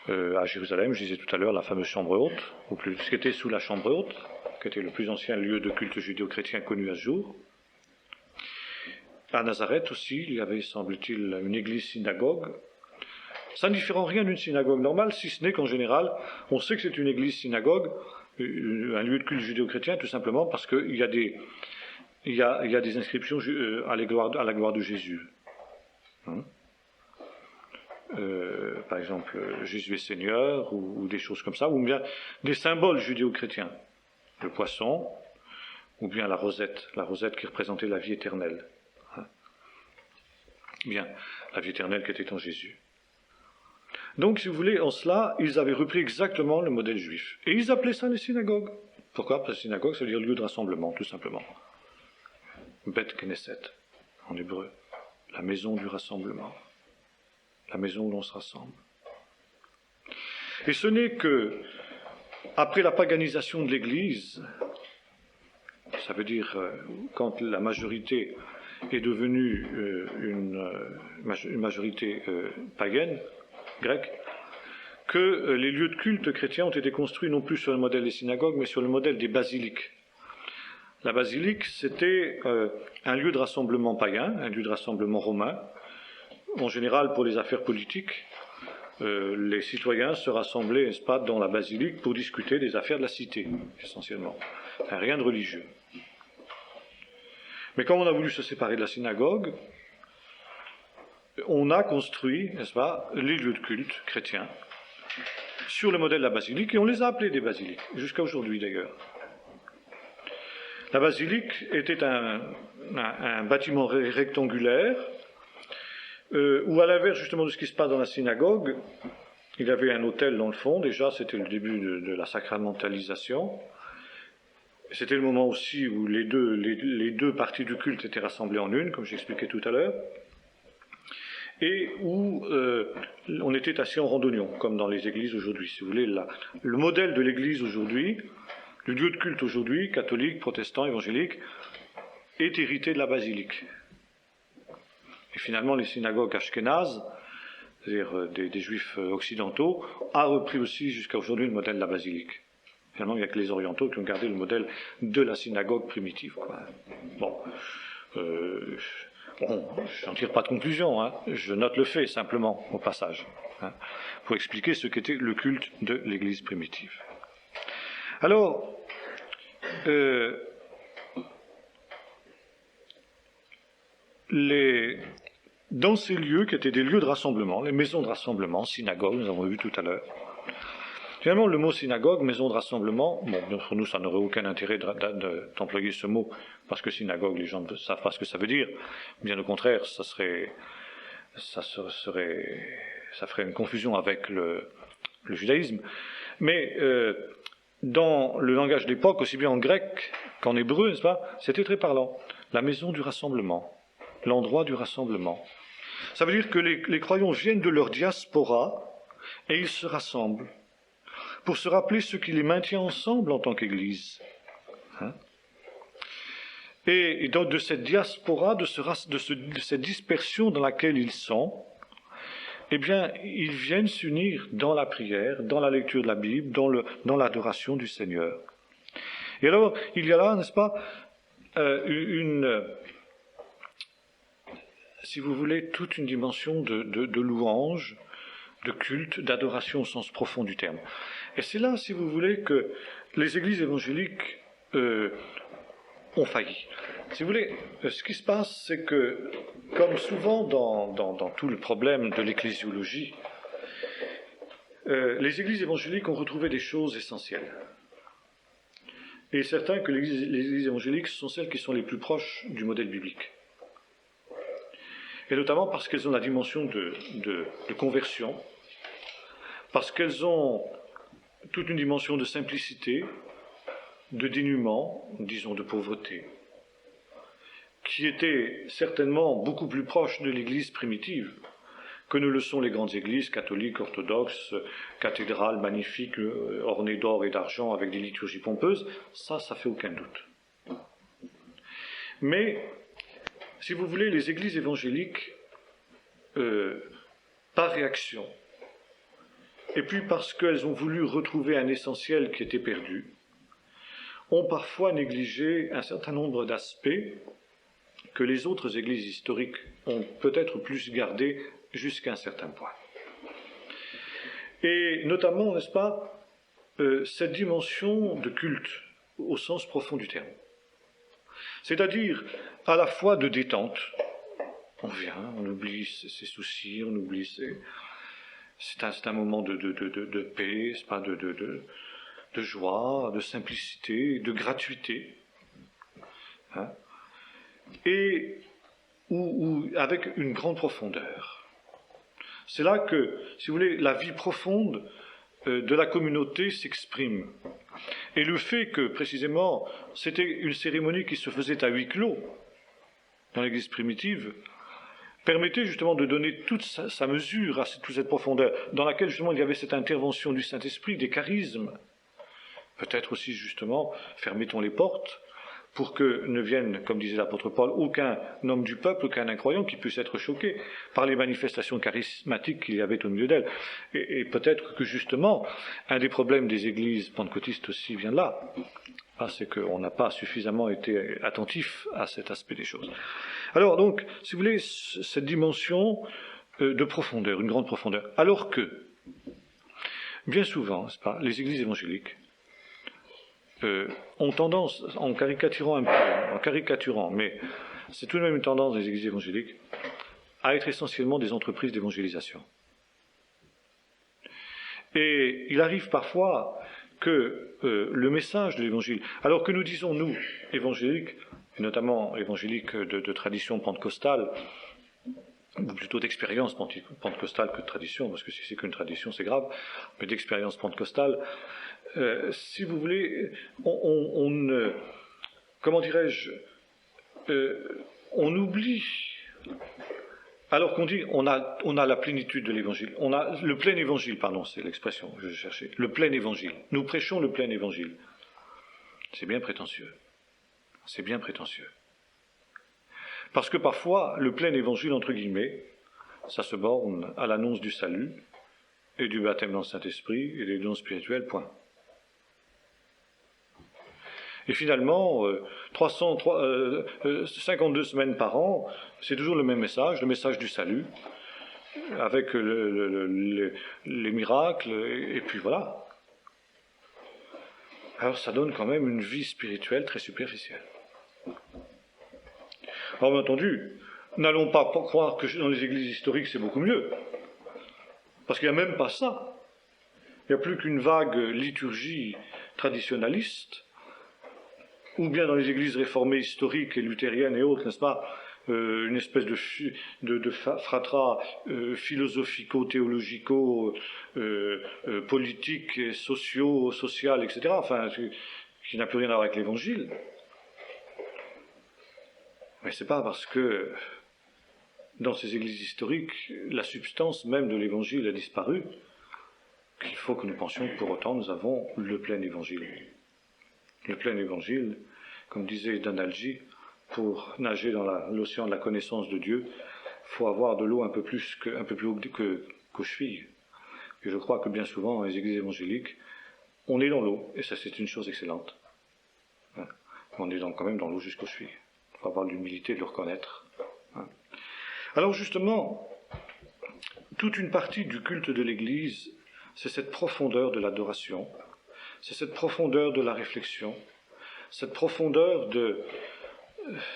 à Jérusalem, je disais tout à l'heure, la fameuse chambre haute, ce qui était sous la chambre haute, qui était le plus ancien lieu de culte judéo-chrétien connu à ce jour. À Nazareth aussi, il y avait, semble-t-il, une église-synagogue. Ça ne différent rien d'une synagogue normale, si ce n'est qu'en général, on sait que c'est une église-synagogue, un lieu de culte judéo-chrétien, tout simplement parce qu'il y a des inscriptions à la gloire de Jésus. Par exemple, Jésus est Seigneur, ou des choses comme ça, ou bien des symboles judéo-chrétiens. Le poisson, ou bien la rosette qui représentait la vie éternelle. Bien, la vie éternelle qui était en Jésus. Donc, si vous voulez, en cela, ils avaient repris exactement le modèle juif. Et ils appelaient ça les synagogues. Pourquoi? Parce que synagogue, ça veut dire lieu de rassemblement, tout simplement. Bet Knesset, en hébreu. La maison du rassemblement. La maison où l'on se rassemble. Et ce n'est que, après la paganisation de l'Église, ça veut dire quand la majorité est devenue une majorité païenne, grecque, que les lieux de culte chrétiens ont été construits non plus sur le modèle des synagogues, mais sur le modèle des basiliques. La basilique, c'était un lieu de rassemblement païen, un lieu de rassemblement romain. En général, pour les affaires politiques, les citoyens se rassemblaient, n'est-ce pas, dans la basilique pour discuter des affaires de la cité, essentiellement. Rien de religieux. Mais quand on a voulu se séparer de la synagogue, on a construit, n'est-ce pas, les lieux de culte chrétiens sur le modèle de la basilique, et on les a appelés des basiliques, jusqu'à aujourd'hui d'ailleurs. La basilique était un bâtiment rectangulaire, où à l'inverse justement de ce qui se passe dans la synagogue, il y avait un autel dans le fond, déjà c'était le début de la sacramentalisation. C'était le moment aussi où les deux parties du culte étaient rassemblées en une, comme j'expliquais tout à l'heure, et où on était assis en randonnion, comme dans les églises aujourd'hui. Si vous voulez, le modèle de l'église aujourd'hui, le lieu de culte aujourd'hui, catholique, protestant, évangélique, est hérité de la basilique. Et finalement, les synagogues ashkénazes, c'est-à-dire des juifs occidentaux, a repris aussi jusqu'à aujourd'hui le modèle de la basilique. Finalement, il n'y a que les orientaux qui ont gardé le modèle de la synagogue primitive, quoi. Bon, je n'en tire pas de conclusion, hein. Je note le fait simplement au passage, hein, pour expliquer ce qu'était le culte de l'Église primitive. Alors, dans ces lieux qui étaient des lieux de rassemblement, les maisons de rassemblement, synagogues, nous avons vu tout à l'heure. Finalement, le mot synagogue, maison de rassemblement, bon, pour nous, ça n'aurait aucun intérêt d'employer ce mot, parce que synagogue, les gens ne savent pas ce que ça veut dire. Bien au contraire, ça ferait une confusion avec le judaïsme. Mais dans le langage de l'époque, aussi bien en grec qu'en hébreu, n'est-ce pas, c'était très parlant. La maison du rassemblement, l'endroit du rassemblement. Ça veut dire que les croyants viennent de leur diaspora et ils se rassemblent pour se rappeler ce qui les maintient ensemble en tant qu'Église. Hein? Et donc de cette diaspora, de cette dispersion dans laquelle ils sont, eh bien, ils viennent s'unir dans la prière, dans la lecture de la Bible, dans l'adoration du Seigneur. Et alors, il y a là, n'est-ce pas, si vous voulez, toute une dimension de louange, de culte, d'adoration au sens profond du terme. Et c'est là, si vous voulez, que les églises évangéliques ont failli. Si vous voulez, ce qui se passe, c'est que, comme souvent dans tout le problème de l'ecclésiologie, les églises évangéliques ont retrouvé des choses essentielles. est certain que les églises évangéliques sont celles qui sont les plus proches du modèle biblique. Et notamment parce qu'elles ont la dimension de conversion, parce qu'elles ont toute une dimension de simplicité, de dénuement, disons de pauvreté, qui était certainement beaucoup plus proche de l'Église primitive que ne le sont les grandes églises catholiques, orthodoxes, cathédrales magnifiques, ornées d'or et d'argent avec des liturgies pompeuses. Ça fait aucun doute. Mais, si vous voulez, les églises évangéliques, par réaction, et puis parce qu'elles ont voulu retrouver un essentiel qui était perdu, ont parfois négligé un certain nombre d'aspects que les autres églises historiques ont peut-être plus gardés jusqu'à un certain point. Et notamment, n'est-ce pas, cette dimension de culte au sens profond du terme. C'est-à-dire à la fois de détente. On vient, on oublie ses soucis, on oublie c'est un moment de paix, c'est pas de joie, de simplicité, de gratuité. Hein, et avec une grande profondeur. C'est là que, si vous voulez, la vie profonde de la communauté s'exprime. Et le fait que, précisément, c'était une cérémonie qui se faisait à huis clos dans l'Église primitive, permettait justement de donner toute sa mesure à toute cette profondeur, dans laquelle justement il y avait cette intervention du Saint-Esprit, des charismes. Peut-être aussi justement, fermait-on les portes, pour que ne vienne, comme disait l'apôtre Paul, aucun homme du peuple, aucun incroyant qui puisse être choqué par les manifestations charismatiques qu'il y avait au milieu d'elles. Et peut-être que justement, un des problèmes des églises pentecôtistes aussi vient de là. C'est qu'on n'a pas suffisamment été attentif à cet aspect des choses. Alors donc, si vous voulez, cette dimension de profondeur, une grande profondeur, alors que, bien souvent, n'est-ce pas, les églises évangéliques ont tendance, en caricaturant un peu, mais c'est tout de même une tendance des églises évangéliques, à être essentiellement des entreprises d'évangélisation. Et il arrive parfois que le message de l'évangile, alors que nous disons, nous, évangéliques, et notamment évangéliques de tradition pentecostale, ou plutôt d'expérience pentecostale que de tradition, parce que si c'est qu'une tradition, c'est grave, mais d'expérience pentecostale, si vous voulez, comment dirais-je, on oublie, alors qu'on dit, on a la plénitude de l'évangile, on a le plein évangile, pardon, c'est l'expression que je cherchais, le plein évangile. Nous prêchons le plein évangile. C'est bien prétentieux. C'est bien prétentieux. Parce que parfois, le plein évangile, entre guillemets, ça se borne à l'annonce du salut et du baptême dans le Saint-Esprit et des dons spirituels, point. Et finalement, 52 semaines par an, c'est toujours le même message, le message du salut, avec les miracles, et puis voilà. Alors ça donne quand même une vie spirituelle très superficielle. Alors bien entendu, n'allons pas croire que dans les églises historiques c'est beaucoup mieux, parce qu'il n'y a même pas ça. Il n'y a plus qu'une vague liturgie traditionnaliste, ou bien dans les églises réformées historiques et luthériennes et autres, n'est-ce pas, une espèce de fratras philosophico-théologico, politique, social, etc., enfin, qui n'a plus rien à voir avec l'évangile. Mais c'est pas parce que dans ces églises historiques, la substance même de l'évangile a disparu qu'il faut que nous pensions que pour autant nous avons le plein évangile. Le plein évangile, comme disait Danalji, pour nager dans l'océan de la connaissance de Dieu, il faut avoir de l'eau un peu plus haut qu'aux chevilles. Et je crois que bien souvent, dans les églises évangéliques, on est dans l'eau, et ça c'est une chose excellente. On est quand même dans l'eau jusqu'aux chevilles. Il faut avoir l'humilité de le reconnaître. Alors justement, toute une partie du culte de l'Église, c'est cette profondeur de l'adoration, c'est cette profondeur de la réflexion, cette profondeur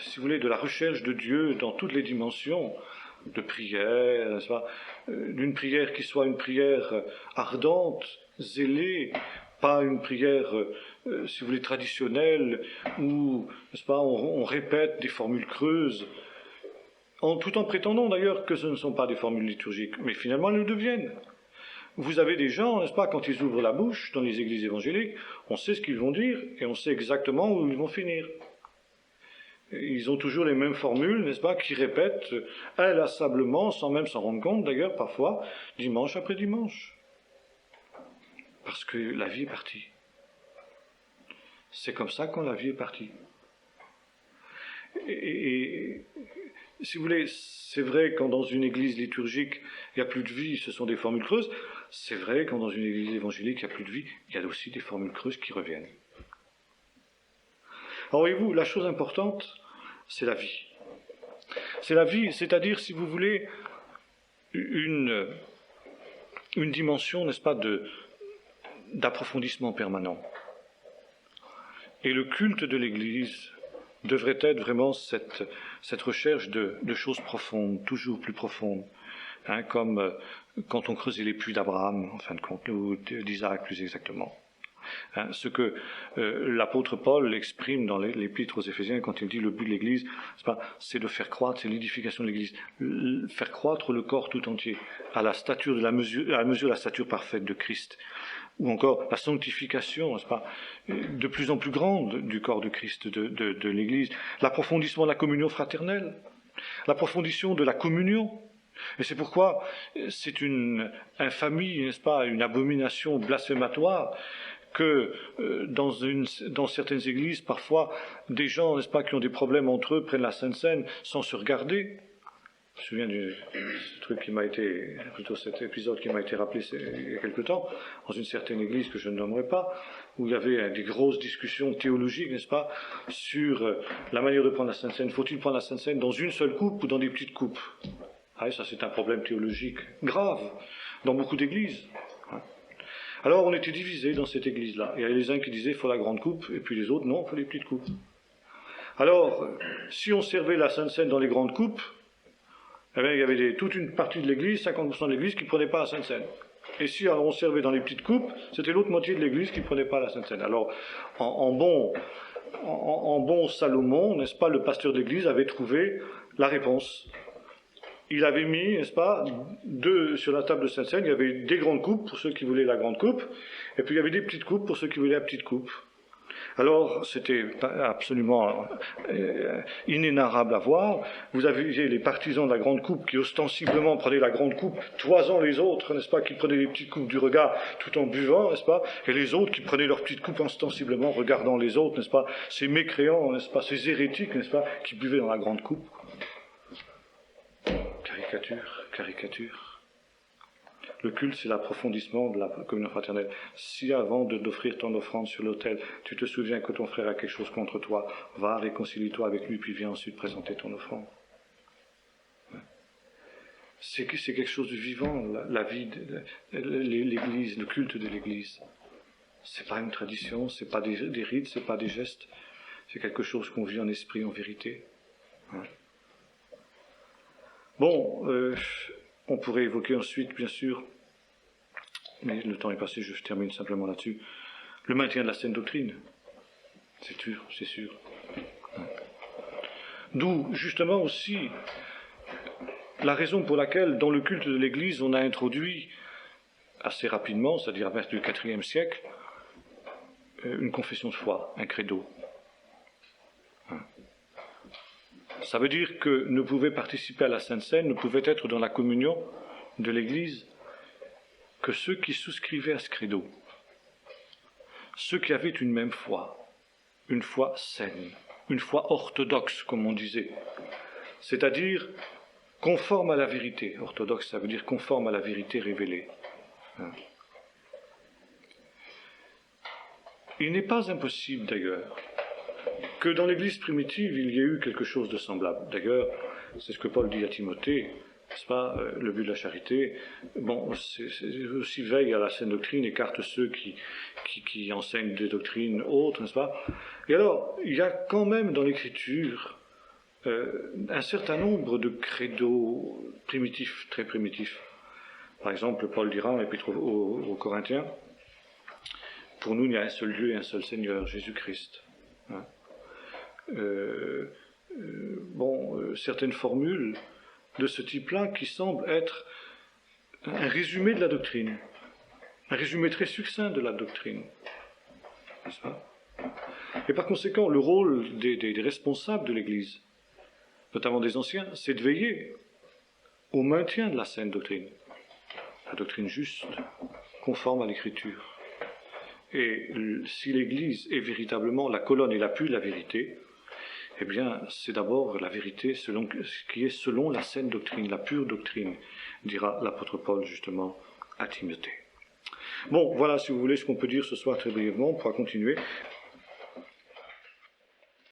si vous voulez, de la recherche de Dieu dans toutes les dimensions de prière, d'une prière qui soit une prière ardente, zélée, pas une prière, si vous voulez, traditionnelle, où, n'est-ce pas, on répète des formules creuses, tout en prétendant d'ailleurs que ce ne sont pas des formules liturgiques, mais finalement elles le deviennent. Vous avez des gens, n'est-ce pas, quand ils ouvrent la bouche dans les églises évangéliques, on sait ce qu'ils vont dire et on sait exactement où ils vont finir. Ils ont toujours les mêmes formules, n'est-ce pas, qui répètent inlassablement, sans même s'en rendre compte d'ailleurs, parfois, dimanche après dimanche. Parce que la vie est partie. C'est comme ça quand la vie est partie. Et si vous voulez, c'est vrai quand dans une église liturgique, il n'y a plus de vie, ce sont des formules creuses. C'est vrai quand dans une église évangélique, il n'y a plus de vie, il y a aussi des formules creuses qui reviennent. Alors voyez-vous, la chose importante, c'est la vie. C'est la vie, c'est-à-dire, si vous voulez, une dimension, n'est-ce pas, d'approfondissement permanent. Et le culte de l'Église devrait être vraiment cette recherche de choses profondes, toujours plus profondes, hein, comme quand on creusait les puits d'Abraham, en fin de compte, ou d'Isaac plus exactement. Hein, ce que l'apôtre Paul exprime dans l'épître aux Éphésiens quand il dit le but de l'Église, c'est de faire croître, c'est l'édification de l'Église, faire croître le corps tout entier à la stature à la mesure de la stature parfaite de Christ, ou encore la sanctification, n'est-ce pas, de plus en plus grande du corps de Christ, de l'Église, l'approfondissement de la communion fraternelle, l'approfondissement de la communion. Et c'est pourquoi c'est une infamie, n'est-ce pas, une abomination blasphématoire que dans certaines églises, parfois, des gens, n'est-ce pas, qui ont des problèmes entre eux, prennent la Sainte Seine sans se regarder. Je me souviens du truc qui m'a été, plutôt cet épisode qui m'a été rappelé il y a quelque temps, dans une certaine église que je ne nommerai pas, où il y avait des grosses discussions théologiques, n'est-ce pas, sur la manière de prendre la Sainte Seine. Faut-il prendre la Sainte Seine dans une seule coupe ou dans des petites coupes? Ah, ça c'est un problème théologique grave dans beaucoup d'églises. Alors on était divisés dans cette église-là. Il y avait les uns qui disaient il faut la grande coupe, et puis les autres non, il faut les petites coupes. Alors, si on servait la Sainte Seine dans les grandes coupes, eh bien, il y avait toute une partie de l'église, 50% de l'église, qui ne prenait pas la Sainte Seine. Et si alors, on servait dans les petites coupes, c'était l'autre moitié de l'église qui ne prenait pas la Sainte Seine. Alors, en bon Salomon, n'est-ce pas, le pasteur de l'église avait trouvé la réponse. Il avait mis, n'est-ce pas, sur la table de Sainte Seine, il y avait des grandes coupes pour ceux qui voulaient la grande coupe, et puis il y avait des petites coupes pour ceux qui voulaient la petite coupe. Alors, c'était absolument inénarrable à voir. Vous aviez les partisans de la grande coupe qui ostensiblement prenaient la grande coupe, toisant les autres, n'est-ce pas, qui prenaient les petites coupes du regard tout en buvant, n'est-ce pas, et les autres qui prenaient leurs petites coupes ostensiblement regardant les autres, n'est-ce pas, ces mécréants, n'est-ce pas, ces hérétiques, n'est-ce pas, qui buvaient dans la grande coupe. Caricature. Le culte, c'est l'approfondissement de la communion fraternelle. Si avant d'offrir ton offrande sur l'autel, tu te souviens que ton frère a quelque chose contre toi, va, réconcilie-toi avec lui, puis viens ensuite présenter ton offrande. C'est quelque chose de vivant, la vie de l'Église, le culte de l'Église. C'est pas une tradition, c'est pas des rites, c'est pas des gestes, c'est quelque chose qu'on vit en esprit, en vérité. Bon, on pourrait évoquer ensuite, bien sûr, mais le temps est passé, je termine simplement là-dessus, le maintien de la saine doctrine. C'est sûr. D'où, justement aussi, la raison pour laquelle, dans le culte de l'Église, on a introduit, assez rapidement, c'est-à-dire à partir du IVe siècle, une confession de foi, un credo. Ça veut dire que ne pouvaient participer à la Sainte Seine, ne pouvaient être dans la communion de l'Église que ceux qui souscrivaient à ce credo, ceux qui avaient une même foi, une foi saine, une foi orthodoxe, comme on disait, c'est-à-dire conforme à la vérité. Orthodoxe, ça veut dire conforme à la vérité révélée. Il n'est pas impossible, d'ailleurs, que dans l'Église primitive, il y ait eu quelque chose de semblable. D'ailleurs, c'est ce que Paul dit à Timothée, n'est-ce pas, le but de la charité. Bon, c'est aussi veille à la saine doctrine, écarte ceux qui enseignent des doctrines autres, n'est-ce pas. Et alors, il y a quand même dans l'Écriture un certain nombre de credos primitifs, très primitifs. Par exemple, Paul dira en l'Épître aux Corinthiens, Pour nous, il y a un seul Dieu et un seul Seigneur, Jésus-Christ. Hein. Certaines formules de ce type-là qui semblent être un résumé de la doctrine, un résumé très succinct de la doctrine. N'est-ce pas ? Et par conséquent, le rôle des responsables de l'Église, notamment des anciens, c'est de veiller au maintien de la saine doctrine, la doctrine juste, conforme à l'Écriture. Et si l'Église est véritablement la colonne et l'appui de la vérité, eh bien, c'est d'abord la vérité qui est selon la saine doctrine, la pure doctrine, dira l'apôtre Paul justement à Timothée. Bon, voilà, si vous voulez, ce qu'on peut dire ce soir très brièvement, on pourra continuer.